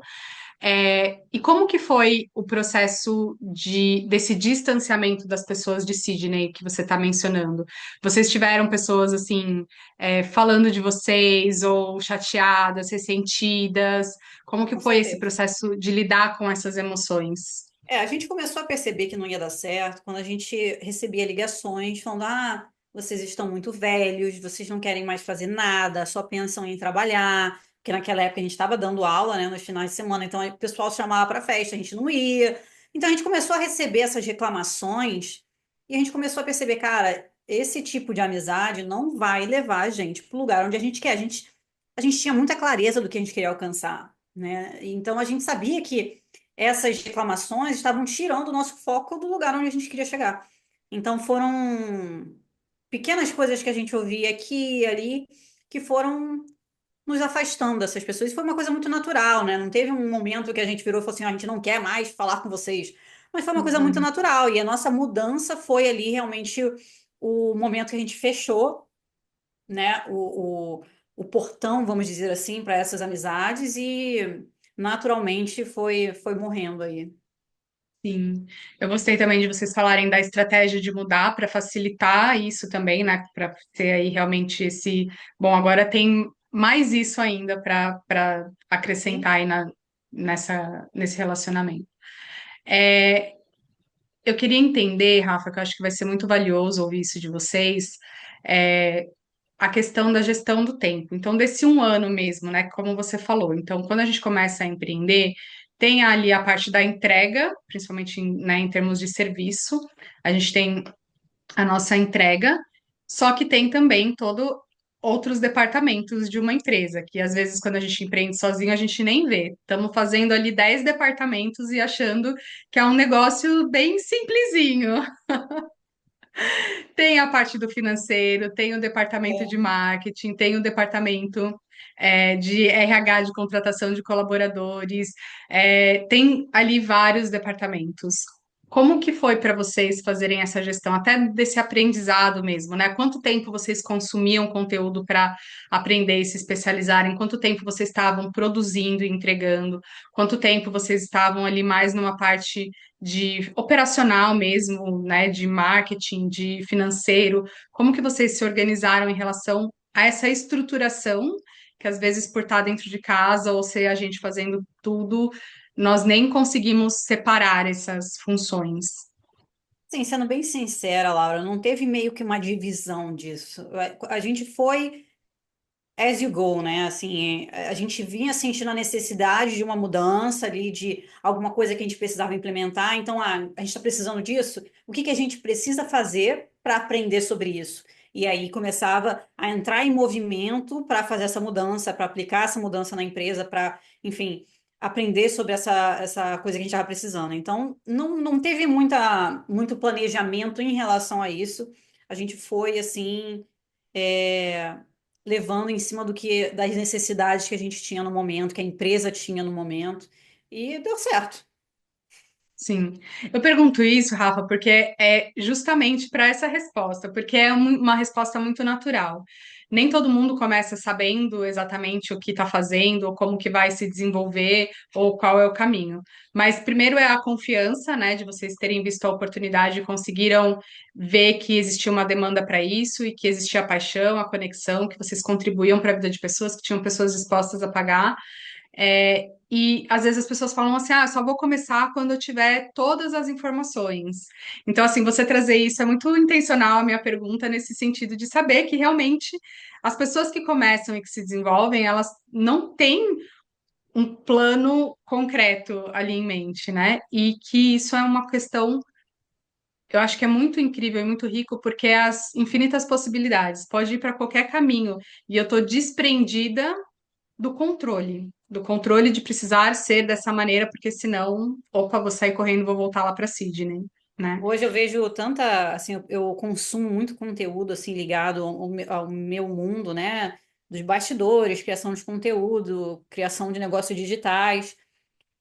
E como que foi o processo desse distanciamento das pessoas de Sydney que você está mencionando? Vocês tiveram pessoas assim, falando de vocês ou chateadas, ressentidas? Como que Com foi esse certeza. processo de lidar com essas emoções? A gente começou a perceber que não ia dar certo quando a gente recebia ligações falando: ah, vocês estão muito velhos, vocês não querem mais fazer nada, só pensam em trabalhar. Porque naquela época a gente estava dando aula, né, nos finais de semana, então aí o pessoal chamava para festa, a gente não ia. Então a gente começou a receber essas reclamações e a gente começou a perceber, cara, esse tipo de amizade não vai levar a gente para o lugar onde a gente quer. A gente tinha muita clareza do que a gente queria alcançar, né? Então a gente sabia que essas reclamações estavam tirando o nosso foco do lugar onde a gente queria chegar. Então foram pequenas coisas que a gente ouvia aqui e ali que foram nos afastando dessas pessoas. E foi uma coisa muito natural, né? Não teve um momento que a gente virou e falou assim: "Ah, a gente não quer mais falar com vocês." Mas foi uma coisa muito Uhum. natural. E a nossa mudança foi ali realmente o momento que a gente fechou, né, o portão, vamos dizer assim, para essas amizades e naturalmente foi morrendo aí. Sim, eu gostei também de vocês falarem da estratégia de mudar para facilitar isso também, né? Para ter aí realmente esse. Bom, agora tem mais isso ainda para Sim. acrescentar aí nesse relacionamento. É, eu queria entender, Rafa, que eu acho que vai ser muito valioso ouvir isso de vocês, é, a questão da gestão do tempo. Então, desse um ano mesmo, né? Como você falou. Então, quando a gente começa a empreender, tem ali a parte da entrega, principalmente né, em termos de serviço. A gente tem a nossa entrega, só que tem também todo outros departamentos de uma empresa, que às vezes quando a gente empreende sozinho a gente nem vê. Estamos fazendo ali 10 departamentos e achando que é um negócio bem simplesinho. Tem a parte do financeiro, tem o departamento de É. marketing, tem o departamento de RH, de contratação de colaboradores, tem ali vários departamentos. Como que foi para vocês fazerem essa gestão, até desse aprendizado mesmo, né? Quanto tempo vocês consumiam conteúdo para aprender e se especializarem? Quanto tempo vocês estavam produzindo e entregando? Quanto tempo vocês estavam ali mais numa parte de operacional mesmo, né, de marketing, de financeiro, como que vocês se organizaram em relação a essa estruturação, que às vezes por estar dentro de casa ou ser a gente fazendo tudo, nós nem conseguimos separar essas funções. Sim, sendo bem sincera, Laura, não teve meio que uma divisão disso. A gente foi as you go, né? Assim, a gente vinha sentindo a necessidade de uma mudança ali, de alguma coisa que a gente precisava implementar. Então, a gente está precisando disso. O que que a gente precisa fazer para aprender sobre isso? E aí começava a entrar em movimento para fazer essa mudança, para aplicar essa mudança na empresa, para, enfim, aprender sobre essa coisa que a gente estava precisando. Então, não teve muito planejamento em relação a isso. A gente foi assim. é, Levando em cima das necessidades que a gente tinha no momento, que a empresa tinha no momento, e deu certo. Sim, eu pergunto isso, Rafa, porque é justamente para essa resposta, porque é uma resposta muito natural. Nem todo mundo começa sabendo exatamente o que está fazendo, ou como que vai se desenvolver, ou qual é o caminho. Mas primeiro é a confiança, né, de vocês terem visto a oportunidade e conseguiram ver que existia uma demanda para isso e que existia a paixão, a conexão, que vocês contribuíam para a vida de pessoas, que tinham pessoas dispostas a pagar. E às vezes as pessoas falam assim: ah, só vou começar quando eu tiver todas as informações. Então, assim, você trazer isso é muito intencional a minha pergunta, nesse sentido de saber que realmente as pessoas que começam e que se desenvolvem, elas não têm um plano concreto ali em mente, né? E que isso é uma questão, eu acho que é muito incrível e muito rico, porque é as infinitas possibilidades, pode ir para qualquer caminho. E eu estou desprendida do controle de precisar ser dessa maneira, porque senão, opa, vou sair correndo, vou voltar lá para Sydney, né? Hoje eu vejo tanta, assim, eu consumo muito conteúdo, assim, ligado ao meu mundo, né? Dos bastidores, criação de conteúdo, criação de negócios digitais.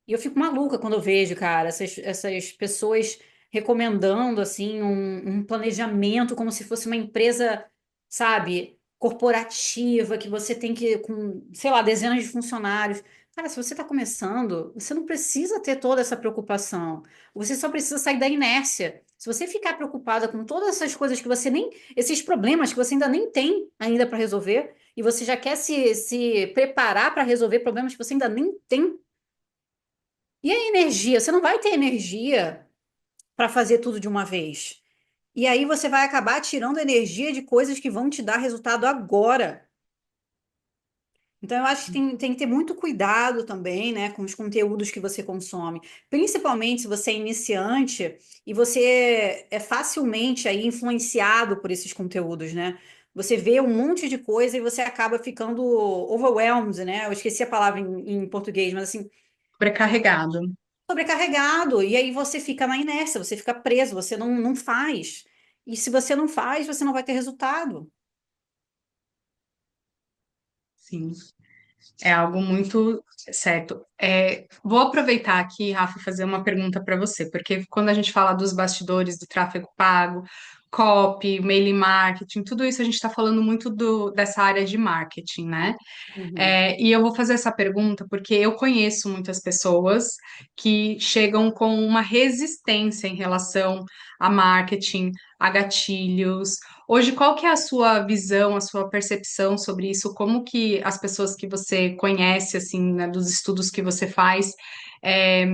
E eu fico maluca quando eu vejo, cara, essas pessoas recomendando, assim, um planejamento como se fosse uma empresa, sabe, corporativa, que você tem que, com, sei lá, dezenas de funcionários. Cara, se você está começando, você não precisa ter toda essa preocupação. Você só precisa sair da inércia. Se você ficar preocupada com todas essas coisas que você nem, esses problemas que você ainda nem tem ainda para resolver, e você já quer se preparar para resolver problemas que você ainda nem tem, e a energia? Você não vai ter energia para fazer tudo de uma vez. E aí você vai acabar tirando energia de coisas que vão te dar resultado agora. Então, eu acho que tem que ter muito cuidado também, né, com os conteúdos que você consome. Principalmente se você é iniciante e você é facilmente aí influenciado por esses conteúdos, né? Você vê um monte de coisa e você acaba ficando overwhelmed, né? Eu esqueci a palavra em português, mas assim, Sobrecarregado. sobrecarregado. E aí você fica na inércia, você fica preso, você não faz. E se você não faz, você não vai ter resultado. Sim. É algo muito certo. Vou aproveitar aqui, Rafa, e fazer uma pergunta para você, porque quando a gente fala dos bastidores do tráfego pago, copy, mail marketing, tudo isso a gente está falando muito dessa área de marketing, né? Uhum. E eu vou fazer essa pergunta porque eu conheço muitas pessoas que chegam com uma resistência em relação a marketing, a gatilhos. Hoje, qual que é a sua visão, a sua percepção sobre isso? Como que as pessoas que você conhece, assim, né, dos estudos que você faz, é,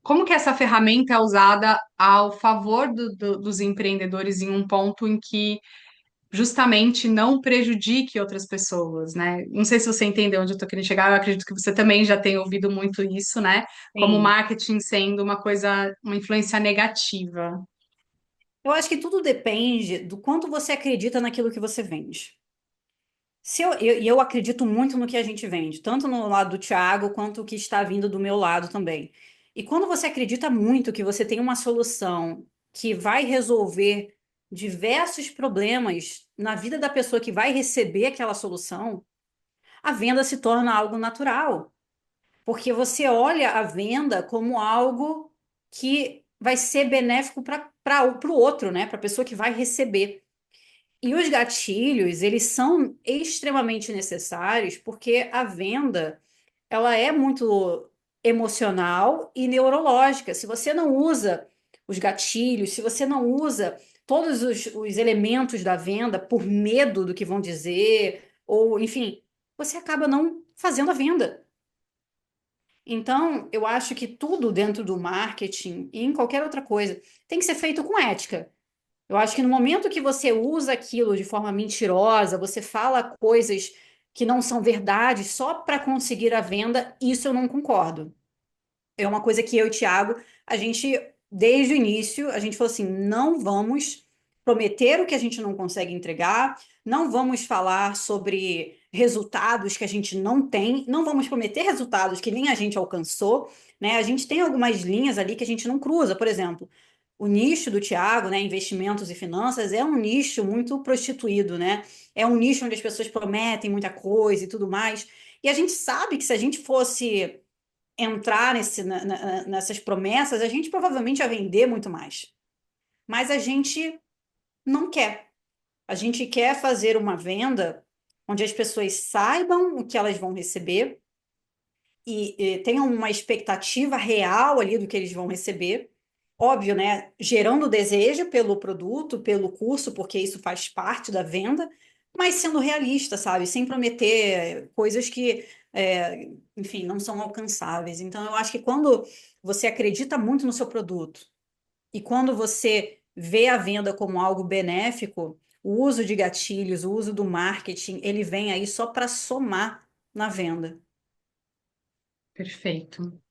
como que essa ferramenta é usada ao favor dos empreendedores em um ponto em que justamente não prejudique outras pessoas, né? Não sei se você entendeu onde eu tô querendo chegar, eu acredito que você também já tem ouvido muito isso, né? Como Sim. marketing sendo uma coisa, uma influência negativa. Eu acho que tudo depende do quanto você acredita naquilo que você vende. Se eu acredito muito no que a gente vende, tanto no lado do Thiago quanto o que está vindo do meu lado também. E quando você acredita muito que você tem uma solução que vai resolver diversos problemas na vida da pessoa que vai receber aquela solução, a venda se torna algo natural. Porque você olha a venda como algo que vai ser benéfico para o outro, né? Para a pessoa que vai receber. E os gatilhos, eles são extremamente necessários porque a venda, ela é muito emocional e neurológica. Se você não usa os gatilhos, se você não usa todos os elementos da venda por medo do que vão dizer, ou enfim, você acaba não fazendo a venda. Então, eu acho que tudo dentro do marketing e em qualquer outra coisa tem que ser feito com ética. Eu acho que no momento que você usa aquilo de forma mentirosa, você fala coisas que não são verdade só para conseguir a venda, isso eu não concordo. É uma coisa que eu e o Thiago, a gente, desde o início, a gente falou assim: não vamos prometer o que a gente não consegue entregar, não vamos falar sobre resultados que a gente não tem, não vamos prometer resultados que nem a gente alcançou, né? A gente tem algumas linhas ali que a gente não cruza, por exemplo. O nicho do Thiago, né, investimentos e finanças, é um nicho muito prostituído, né? É um nicho onde as pessoas prometem muita coisa e tudo mais. E a gente sabe que se a gente fosse entrar nessas promessas, a gente provavelmente ia vender muito mais. Mas a gente não quer. A gente quer fazer uma venda onde as pessoas saibam o que elas vão receber e tenham uma expectativa real ali do que eles vão receber. Óbvio, né? Gerando desejo pelo produto, pelo curso, porque isso faz parte da venda, mas sendo realista, sabe? Sem prometer coisas que, enfim, não são alcançáveis. Então, eu acho que quando você acredita muito no seu produto e quando você vê a venda como algo benéfico, o uso de gatilhos, o uso do marketing, ele vem aí só para somar na venda. Perfeito.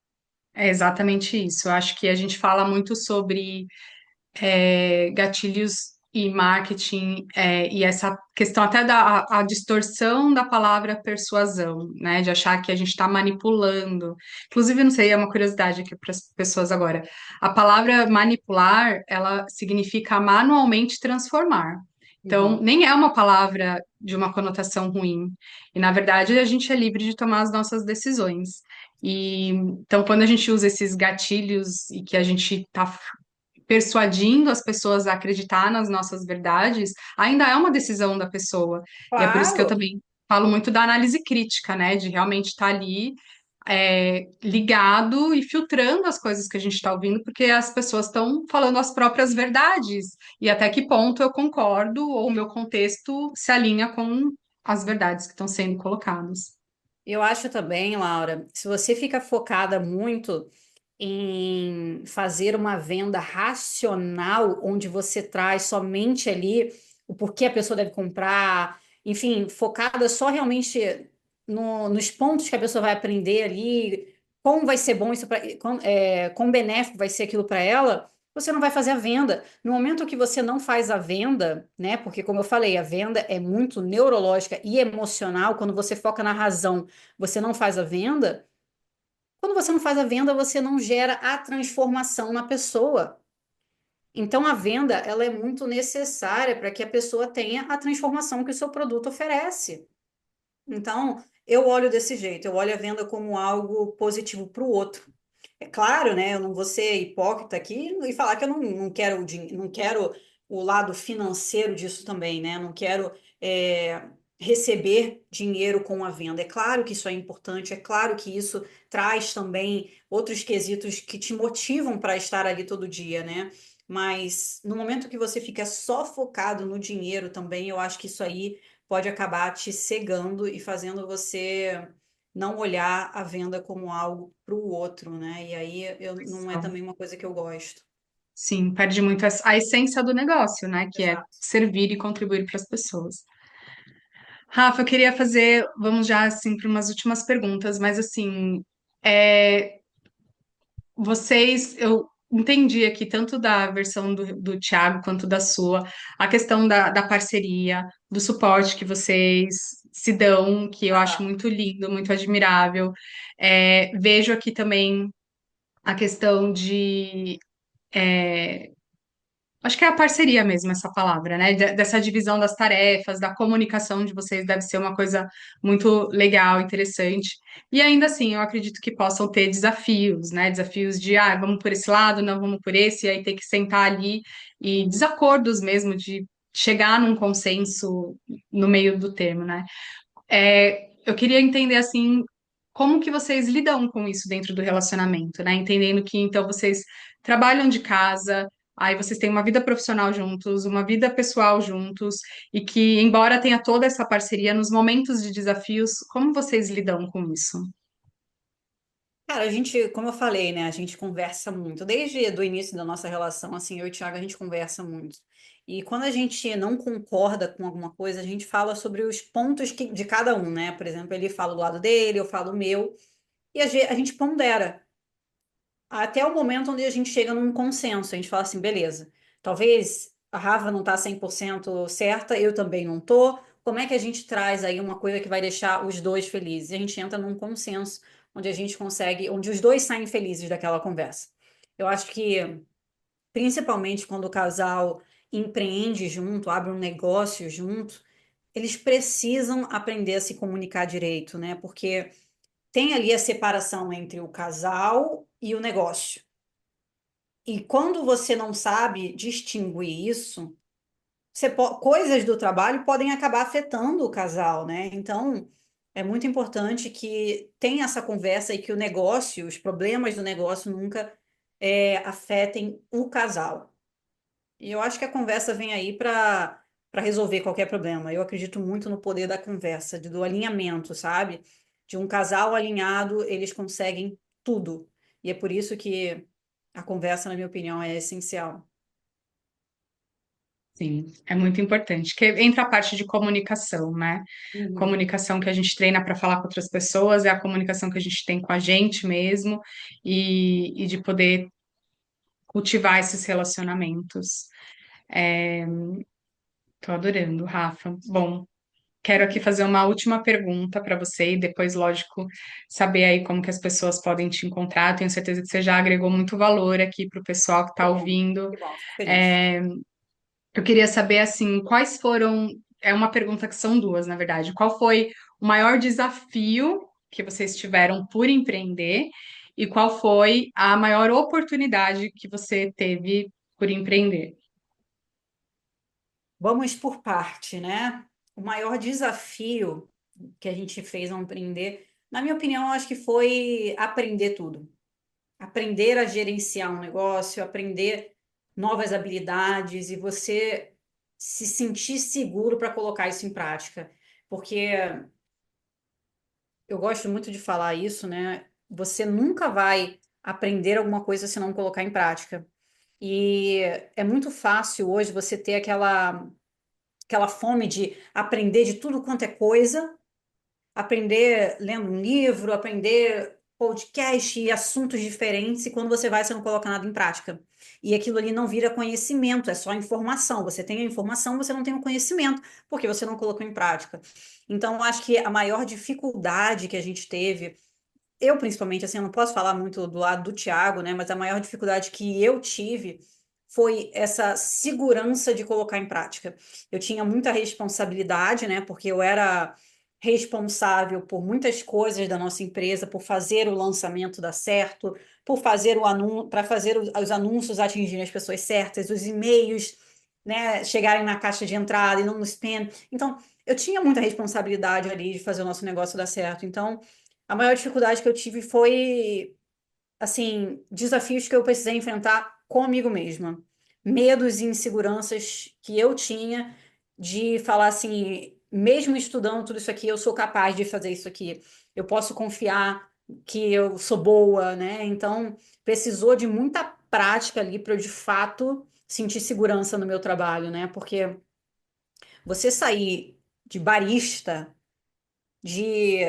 É exatamente isso. Eu acho que a gente fala muito sobre gatilhos e marketing, e essa questão até da a distorção da palavra persuasão, né? De achar que a gente está manipulando. Inclusive, não sei, é uma curiosidade aqui para as pessoas agora. A palavra manipular, ela significa manualmente transformar. Então, Uhum. nem é uma palavra de uma conotação ruim. E, na verdade, a gente é livre de tomar as nossas decisões. E então, quando a gente usa esses gatilhos e que a gente está persuadindo as pessoas a acreditar nas nossas verdades, ainda é uma decisão da pessoa. E é por isso que eu Claro. também falo muito da análise crítica, né? De realmente estar ali ligado e filtrando as coisas que a gente está ouvindo, porque as pessoas estão falando as próprias verdades. E até que ponto eu concordo ou o meu contexto se alinha com as verdades que estão sendo colocadas. Eu acho também, Laura, se você fica focada muito em fazer uma venda racional, onde você traz somente ali o porquê a pessoa deve comprar, enfim, focada só realmente nos pontos que a pessoa vai aprender ali, como vai ser bom isso para, quão benéfico vai ser aquilo para ela. Você não vai fazer a venda. No momento que você não faz a venda, né? Porque, como eu falei, a venda é muito neurológica e emocional. Quando você foca na razão, você não faz a venda. Quando você não faz a venda, você não gera a transformação na pessoa. Então, a venda, ela é muito necessária para que a pessoa tenha a transformação que o seu produto oferece. Então, eu olho desse jeito, eu olho a venda como algo positivo para o outro. É claro, né? Eu não vou ser hipócrita aqui e falar que eu não quero não quero o lado financeiro disso também, né? Não quero receber dinheiro com a venda. É claro que isso é importante, é claro que isso traz também outros quesitos que te motivam para estar ali todo dia, né? Mas no momento que você fica só focado no dinheiro também, eu acho que isso aí pode acabar te cegando e fazendo você não olhar a venda como algo para o outro, né? E aí não é Então, também uma coisa que eu gosto. sim, perde muito a essência do negócio, né? Que é Exato. servir e contribuir para as pessoas. Rafa, eu queria fazer, vamos já assim para umas últimas perguntas, mas assim, é, eu entendi aqui tanto da versão do Thiago quanto da sua, a questão da parceria, do suporte que vocês se dão, que eu acho Aham. muito lindo, muito admirável. Vejo aqui também a questão de Acho que é a parceria mesmo, essa palavra, né? Dessa divisão das tarefas, da comunicação de vocês deve ser uma coisa muito legal, interessante. E ainda assim, eu acredito que possam ter desafios, né? Desafios de, vamos por esse lado, não vamos por esse, e aí ter que sentar ali e desacordos mesmo, de chegar num consenso no meio do termo, né? Eu queria entender assim, como que vocês lidam com isso dentro do relacionamento, né? Entendendo que então vocês trabalham de casa, aí vocês têm uma vida profissional juntos, uma vida pessoal juntos, e que, embora tenha toda essa parceria nos momentos de desafios, como vocês lidam com isso? Cara, a gente, como eu falei, né, a gente conversa muito. Desde o início da nossa relação, assim, eu e o Thiago, a gente conversa muito. E quando a gente não concorda com alguma coisa, a gente fala sobre os pontos de cada um, né? Por exemplo, ele fala do lado dele, eu falo o meu, e a gente pondera até o momento onde a gente chega num consenso. A gente fala assim, beleza, talvez a Rafa não tá 100% certa, eu também não tô. Como é que a gente traz aí uma coisa que vai deixar os dois felizes? E a gente entra num consenso onde a gente consegue, onde os dois saem felizes daquela conversa. Eu acho que, principalmente quando o casal empreende junto, abre um negócio junto, eles precisam aprender a se comunicar direito, né? Porque tem ali a separação entre o casal e o negócio. E quando você não sabe distinguir isso, coisas do trabalho podem acabar afetando o casal, né? Então, é muito importante que tenha essa conversa e que o negócio, os problemas do negócio nunca afetem o casal. E eu acho que a conversa vem aí para resolver qualquer problema. Eu acredito muito no poder da conversa, do alinhamento, sabe? De um casal alinhado, eles conseguem tudo. E é por isso que a conversa, na minha opinião, é essencial. Sim, é muito importante, que entra a parte de comunicação, né? Uhum. Comunicação que a gente treina para falar com outras pessoas, é a comunicação que a gente tem com a gente mesmo, e de poder cultivar esses relacionamentos. Tô adorando, Rafa. Bom, quero aqui fazer uma última pergunta para você e depois, lógico, saber aí como que as pessoas podem te encontrar. Tenho certeza que você já agregou muito valor aqui para o pessoal que está ouvindo. Que bom, fico feliz. É, eu queria saber, assim, quais foram. É uma pergunta que são duas, na verdade. Qual foi o maior desafio que vocês tiveram por empreender e qual foi a maior oportunidade que você teve por empreender? Vamos por parte, né? O maior desafio que a gente fez ao empreender, na minha opinião, eu acho que foi aprender tudo. Aprender a gerenciar um negócio, aprender novas habilidades e você se sentir seguro para colocar isso em prática. Porque eu gosto muito de falar isso, né? Você nunca vai aprender alguma coisa se não colocar em prática. E é muito fácil hoje você ter aquela fome de aprender de tudo quanto é coisa, aprender lendo um livro, aprender podcast e assuntos diferentes, e quando você vai, você não coloca nada em prática. E aquilo ali não vira conhecimento, é só informação. Você tem a informação, você não tem o conhecimento, porque você não colocou em prática. Então, eu acho que a maior dificuldade que a gente teve, eu principalmente, assim, eu não posso falar muito do lado do Thiago, né? Mas a maior dificuldade que eu tive foi essa segurança de colocar em prática. Eu tinha muita responsabilidade, né? Porque eu era responsável por muitas coisas da nossa empresa, por fazer o lançamento dar certo, por fazer o anúncio, para fazer os anúncios atingirem as pessoas certas, os e-mails, né, chegarem na caixa de entrada e não no spam. Então, eu tinha muita responsabilidade ali de fazer o nosso negócio dar certo. Então, a maior dificuldade que eu tive foi, assim, desafios que eu precisei enfrentar comigo mesma. Medos e inseguranças que eu tinha de falar assim, mesmo estudando tudo isso aqui, eu sou capaz de fazer isso aqui. Eu posso confiar que eu sou boa, né? Então, precisou de muita prática ali para eu, de fato, sentir segurança no meu trabalho, né? Porque você sair de barista, de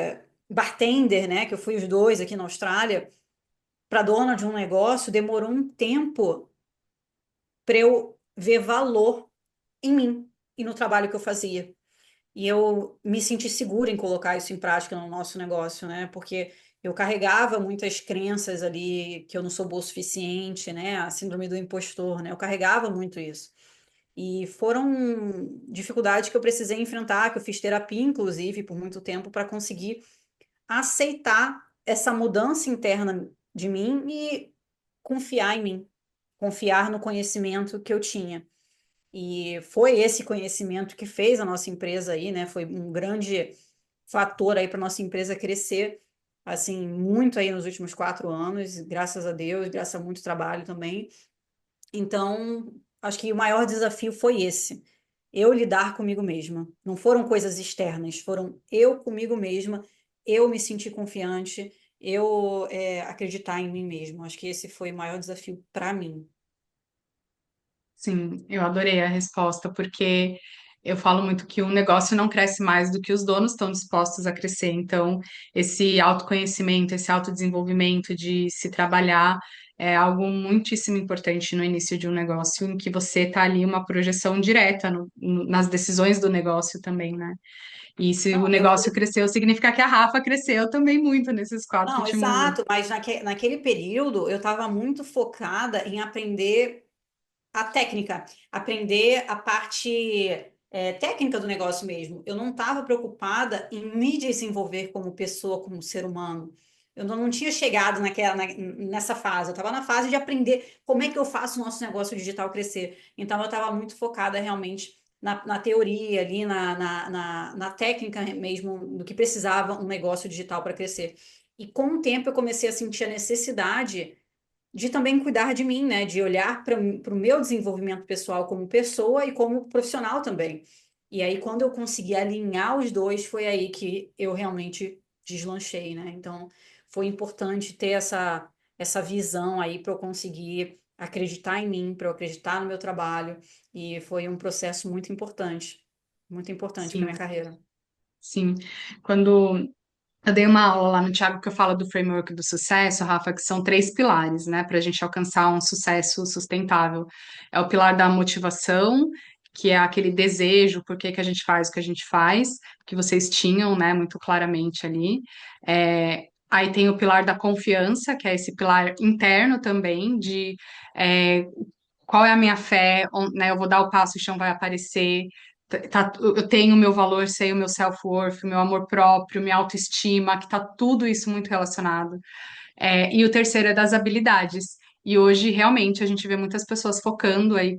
bartender, né, que eu fui os dois aqui na Austrália, para dona de um negócio, demorou um tempo para eu ver valor em mim e no trabalho que eu fazia. E eu me senti segura em colocar isso em prática no nosso negócio, né? Porque Eu carregava muitas crenças ali que eu não sou boa o suficiente, né? A síndrome do impostor, né? Eu carregava muito isso. E foram dificuldades que eu precisei enfrentar, que eu fiz terapia, inclusive, por muito tempo, para conseguir aceitar essa mudança interna de mim e confiar em mim, confiar no conhecimento que eu tinha. E foi esse conhecimento que fez a nossa empresa aí, né? Foi um grande fator aí para nossa empresa crescer, assim, muito aí nos últimos 4 anos, graças a Deus, graças a muito trabalho também. Então, acho que o maior desafio foi esse, eu lidar comigo mesma. Não foram coisas externas, foram eu comigo mesma, eu me sentir confiante, eu acreditar em mim mesma. Acho que esse foi o maior desafio para mim. Sim, eu adorei a resposta, porque eu falo muito que um negócio não cresce mais do que os donos estão dispostos a crescer. Então, esse autoconhecimento, esse autodesenvolvimento de se trabalhar é algo muitíssimo importante no início de um negócio, em que você está ali uma projeção direta nas decisões do negócio também, né? E se o Não, eu negócio cresceu, significa que a Rafa cresceu também muito nesses quatro Não, últimos anos. exato, mas naquele período eu estava muito focada em aprender a técnica, aprender a parte técnica do negócio mesmo. Eu não estava preocupada em me desenvolver como pessoa, como ser humano. Eu não tinha chegado nessa fase. Eu estava na fase de aprender como é que eu faço o nosso negócio digital crescer. Então, eu estava muito focada realmente na teoria ali, na técnica mesmo, do que precisava um negócio digital para crescer. E com o tempo, eu comecei a sentir a necessidade de também cuidar de mim, né? De olhar para o meu desenvolvimento pessoal como pessoa e como profissional também. E aí, quando eu consegui alinhar os dois, foi aí que eu realmente deslanchei, né? Então, foi importante ter essa visão aí para eu conseguir acreditar em mim, para eu acreditar no meu trabalho. E foi um processo muito importante para minha Sim, carreira. sim. Quando eu dei uma aula lá no Thiago que eu falo do framework do sucesso, Rafa, que são três pilares, né, para a gente alcançar um sucesso sustentável. É o pilar da motivação, que é aquele desejo, por que que a gente faz o que a gente faz, que vocês tinham, né, muito claramente ali. Aí tem o pilar da confiança, que é esse pilar interno também, de é, qual é a minha fé, né, eu vou dar o passo, o chão vai aparecer, eu tenho o meu valor, sei o meu self-worth, o meu amor próprio, minha autoestima, que tá tudo isso muito relacionado. E o terceiro é das habilidades. E hoje, realmente, a gente vê muitas pessoas focando aí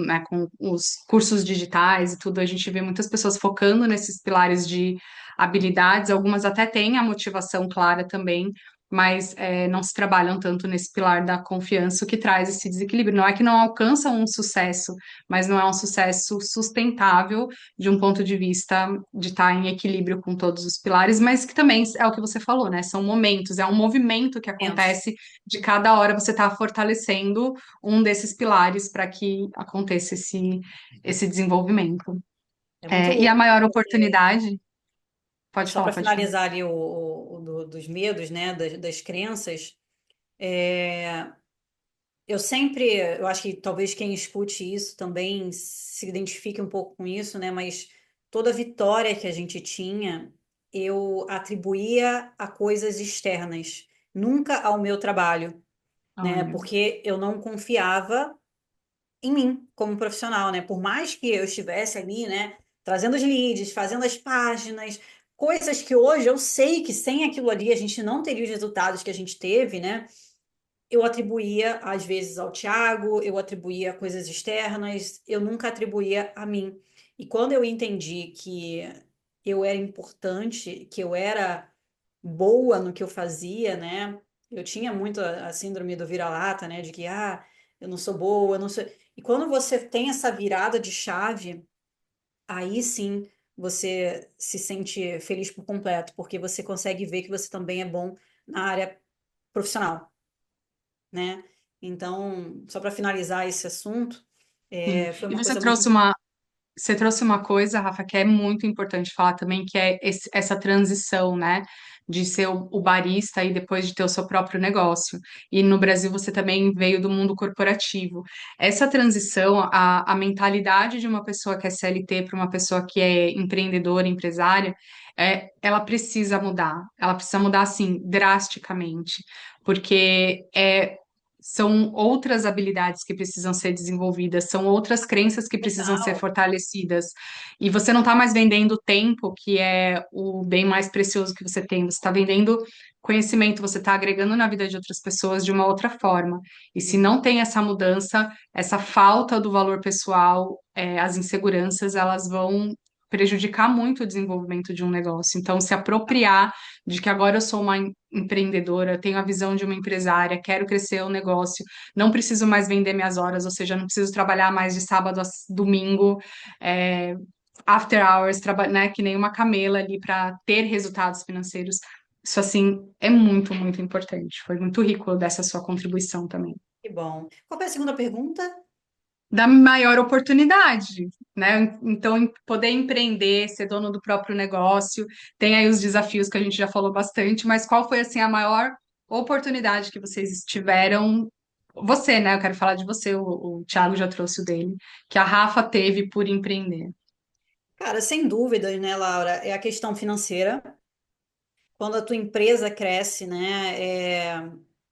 né, com os cursos digitais e tudo, a gente vê muitas pessoas focando nesses pilares de habilidades, algumas até têm a motivação clara também, mas não se trabalham tanto nesse pilar da confiança, o que traz esse desequilíbrio. Não é que não alcançam um sucesso, mas não é um sucesso sustentável de um ponto de vista de estar em equilíbrio com todos os pilares, mas que também é o que você falou, né? São momentos, é um movimento que Penso. acontece de cada hora você está fortalecendo um desses pilares para que aconteça esse desenvolvimento. É muito E a louco, né? maior Porque oportunidade, pode só falar, para pode falar. finalizar ali dos medos, né? Das crenças. É, eu acho que talvez quem escute isso também se identifique um pouco com isso, né? Mas toda vitória que a gente tinha, eu atribuía a coisas externas, nunca ao meu trabalho, né? Olha, Porque eu não confiava em mim como profissional, né? Por mais que eu estivesse ali, né? Trazendo os leads, fazendo as páginas, coisas que hoje eu sei que sem aquilo ali a gente não teria os resultados que a gente teve, né? Eu atribuía, às vezes, ao Tiago, eu atribuía a coisas externas, eu nunca atribuía a mim. E quando eu entendi que eu era importante, que eu era boa no que eu fazia, né? Eu tinha muito a síndrome do vira-lata, né? De que, eu não sou boa, eu não sou. E quando você tem essa virada de chave, aí sim você se sente feliz por completo, porque você consegue ver que você também é bom na área profissional, né? Então, só para finalizar esse assunto, sim. foi E uma coisa muito. você trouxe uma coisa, Rafa, que é muito importante falar também, que é essa transição, né? de ser o barista e depois de ter o seu próprio negócio. E no Brasil você também veio do mundo corporativo. Essa transição, a mentalidade de uma pessoa que é CLT para uma pessoa que é empreendedora, empresária, ela precisa mudar. Ela precisa mudar, assim, drasticamente, porque são outras habilidades que precisam ser desenvolvidas, são outras crenças que precisam ser Total. fortalecidas. E você não está mais vendendo tempo, que é o bem mais precioso que você tem, você está vendendo conhecimento, você está agregando na vida de outras pessoas de uma outra forma. E se não tem essa mudança, essa falta do valor pessoal, as inseguranças, elas vão prejudicar muito o desenvolvimento de um negócio. Então, se apropriar de que agora eu sou uma empreendedora, tenho a visão de uma empresária, quero crescer o negócio, não preciso mais vender minhas horas, ou seja, não preciso trabalhar mais de sábado a domingo, é, after hours, né, que nem uma camela ali para ter resultados financeiros. Isso, assim, é muito, muito importante. Foi muito rico dessa sua contribuição também. Que bom. Qual foi a segunda pergunta? Da maior oportunidade, né? Então, poder empreender, ser dono do próprio negócio, tem aí os desafios que a gente já falou bastante, mas qual foi, assim, a maior oportunidade que vocês tiveram? Você, né? Eu quero falar de você, o Thiago já trouxe o dele, que a Rafa teve por empreender. Cara, sem dúvidas, né, Laura? É a questão financeira. Quando a tua empresa cresce, né,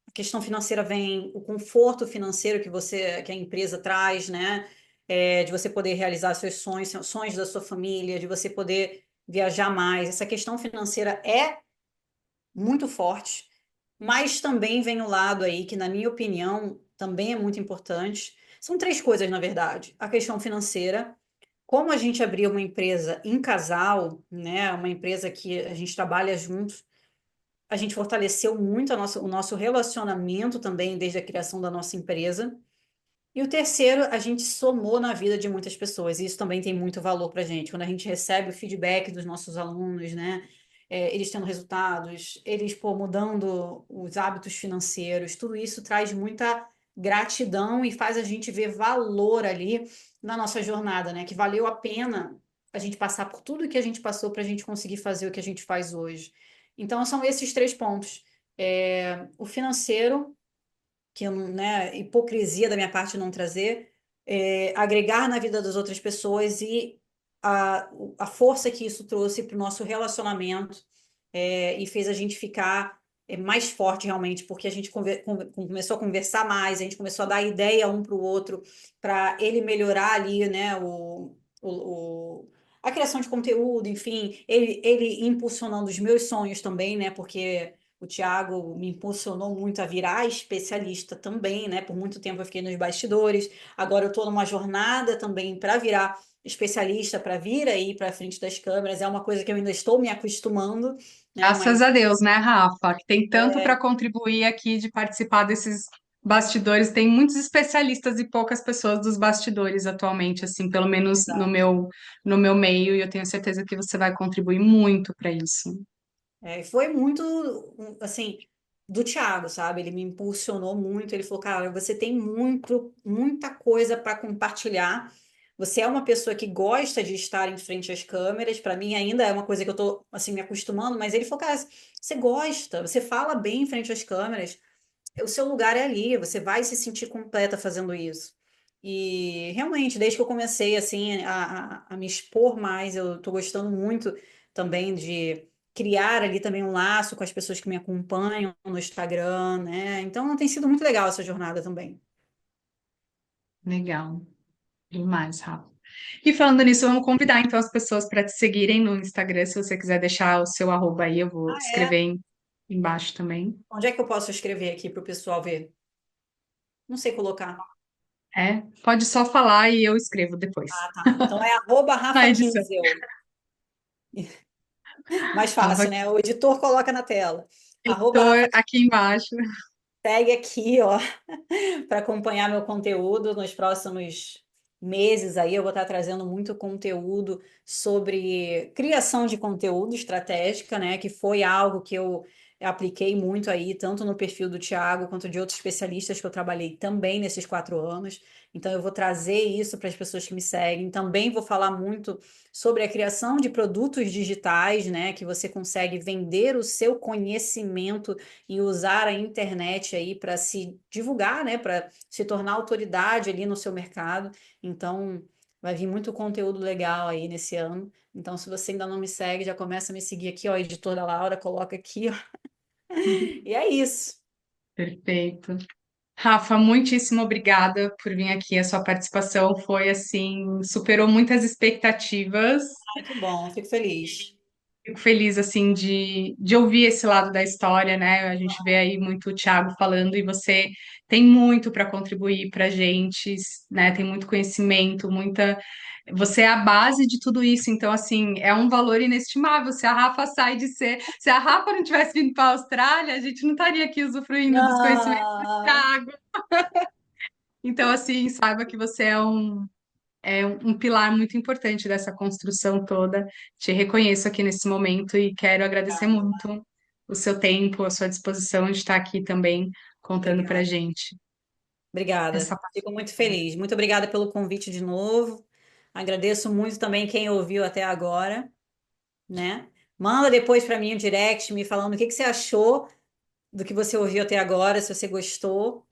a questão financeira vem, o conforto financeiro que a empresa traz, né, de você poder realizar seus sonhos, sonhos da sua família, de você poder viajar mais. Essa questão financeira é muito forte, mas também vem o lado aí que, na minha opinião, também é muito importante. São três coisas, na verdade. A questão financeira, como a gente abriu uma empresa em casal, né, uma empresa que a gente trabalha juntos, a gente fortaleceu muito o nosso relacionamento também desde a criação da nossa empresa. E o terceiro, a gente somou na vida de muitas pessoas. E isso também tem muito valor para a gente. Quando a gente recebe o feedback dos nossos alunos, né? Eles tendo resultados, eles, pô, mudando os hábitos financeiros, tudo isso traz muita gratidão e faz a gente ver valor ali na nossa jornada, né? Que valeu a pena a gente passar por tudo que a gente passou para a gente conseguir fazer o que a gente faz hoje. Então, são esses três pontos. O financeiro, que né, hipocrisia da minha parte não trazer, agregar na vida das outras pessoas e a força que isso trouxe para o nosso relacionamento, e fez a gente ficar mais forte realmente, porque a gente começou a conversar mais, a gente começou a dar ideia um para o outro, para ele melhorar ali, né, a criação de conteúdo, enfim, ele impulsionando os meus sonhos também, né, porque o Thiago me impulsionou muito a virar especialista também, né? Por muito tempo eu fiquei nos bastidores. Agora eu estou numa jornada também para virar especialista, para vir aí para frente das câmeras. É uma coisa que eu ainda estou me acostumando, né? Graças Mas a Deus, né, Rafa? Que tem tanto para contribuir aqui de participar desses bastidores. Tem muitos especialistas e poucas pessoas dos bastidores atualmente, assim, pelo menos no meu meio, e eu tenho certeza que você vai contribuir muito para isso. foi muito, assim, do Thiago, sabe? Ele me impulsionou muito. Ele falou, cara, você tem muita coisa para compartilhar. Você é uma pessoa que gosta de estar em frente às câmeras. Para mim, ainda é uma coisa que eu tô, assim, me acostumando. Mas ele falou, cara, você gosta, você fala bem em frente às câmeras. O seu lugar é ali. Você vai se sentir completa fazendo isso. E realmente, desde que eu comecei, assim, a me expor mais, eu tô gostando muito também de criar ali também um laço com as pessoas que me acompanham no Instagram, né? Então tem sido muito legal essa jornada também. Legal, demais, Rafa. E falando nisso, vamos convidar então as pessoas para te seguirem no Instagram. Se você quiser deixar o seu arroba aí, eu vou Ah, é? escrever embaixo também. Onde é que eu posso escrever aqui para o pessoal ver? Não sei colocar. Pode só falar e eu escrevo depois. Ah, tá. Então é arroba Na Rafa edição. Kinsel. Mais Rafa fácil, né? O editor coloca na tela. Arroba Heitor, Rafa aqui embaixo. Segue aqui, ó, para acompanhar meu conteúdo nos próximos meses aí. Eu vou estar trazendo muito conteúdo sobre criação de conteúdo estratégica, né? Que foi algo que eu apliquei muito aí, tanto no perfil do Thiago quanto de outros especialistas que eu trabalhei também nesses 4 anos. Então, eu vou trazer isso para as pessoas que me seguem. Também vou falar muito sobre a criação de produtos digitais, né? Que você consegue vender o seu conhecimento e usar a internet aí para se divulgar, né? Para se tornar autoridade ali no seu mercado. Então, vai vir muito conteúdo legal aí nesse ano. Então, se você ainda não me segue, já começa a me seguir aqui, ó, editor da Laura, coloca aqui, ó. E é isso. Perfeito. Rafa, muitíssimo obrigada por vir aqui. A sua participação foi assim, superou muitas expectativas. Ai, que bom, fico feliz. Fico feliz assim de ouvir esse lado da história, né? A gente vê aí muito o Thiago falando e você tem muito para contribuir para a gente, né? Tem muito conhecimento, muita. Você é a base de tudo isso, então assim é um valor inestimável. Se a Rafa sai de ser, se a Rafa não tivesse vindo para a Austrália, a gente não estaria aqui usufruindo dos conhecimentos do Ah, Thiago. Então assim, saiba que você é um pilar muito importante dessa construção toda. Te reconheço aqui nesse momento e quero agradecer muito o seu tempo, a sua disposição de estar aqui também contando para a obrigada. gente Obrigada. essa parte. Fico muito feliz. Muito obrigada pelo convite de novo. Agradeço muito também quem ouviu até agora, né? Manda depois para mim um direct me falando o que que você achou do que você ouviu até agora, se você gostou,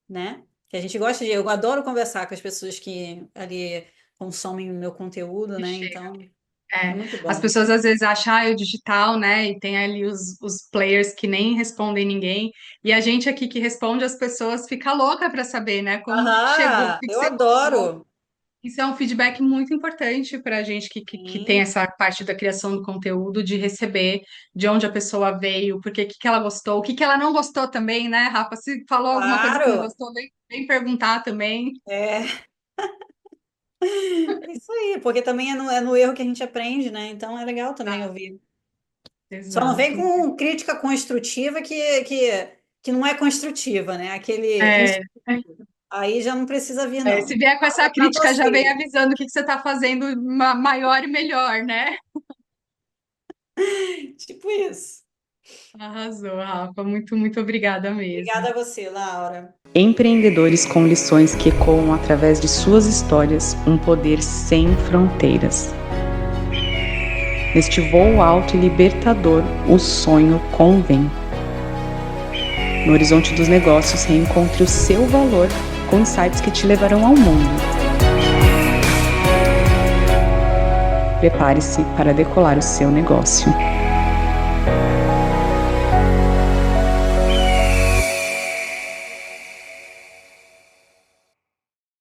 né? Que a gente gosta de, eu adoro conversar com as pessoas que ali consomem o meu conteúdo, né? Então, é É, muito as bom. pessoas às vezes acham, o digital, né? E tem ali os players que nem respondem ninguém. E a gente aqui que responde, as pessoas fica louca para saber, né? Como que chegou, o Aham, que que eu você gostou. adoro. Isso é um feedback muito importante para a gente que tem Sim, essa parte da criação do conteúdo, de receber de onde a pessoa veio, porque que ela gostou, o que que ela não gostou também, né, Rafa? Se falou alguma coisa que não claro. gostou, vem perguntar também. É, é isso aí, porque também é no erro que a gente aprende, né? Então é legal também Ah, ouvir. Só não vem exato. com crítica construtiva que não é construtiva, né? Aquele É, aí já não precisa vir, não. se vier com essa Guarda pra crítica, já vem você. avisando o que que você está fazendo maior e melhor, né? Tipo isso. Arrasou, Rafa. Muito, muito obrigada mesmo. Obrigada a você, Laura. Empreendedores com lições que ecoam através de suas histórias um poder sem fronteiras. Neste voo alto e libertador, o sonho convém. No horizonte dos negócios, reencontre o seu valor com insights que te levarão ao mundo. Prepare-se para decolar o seu negócio.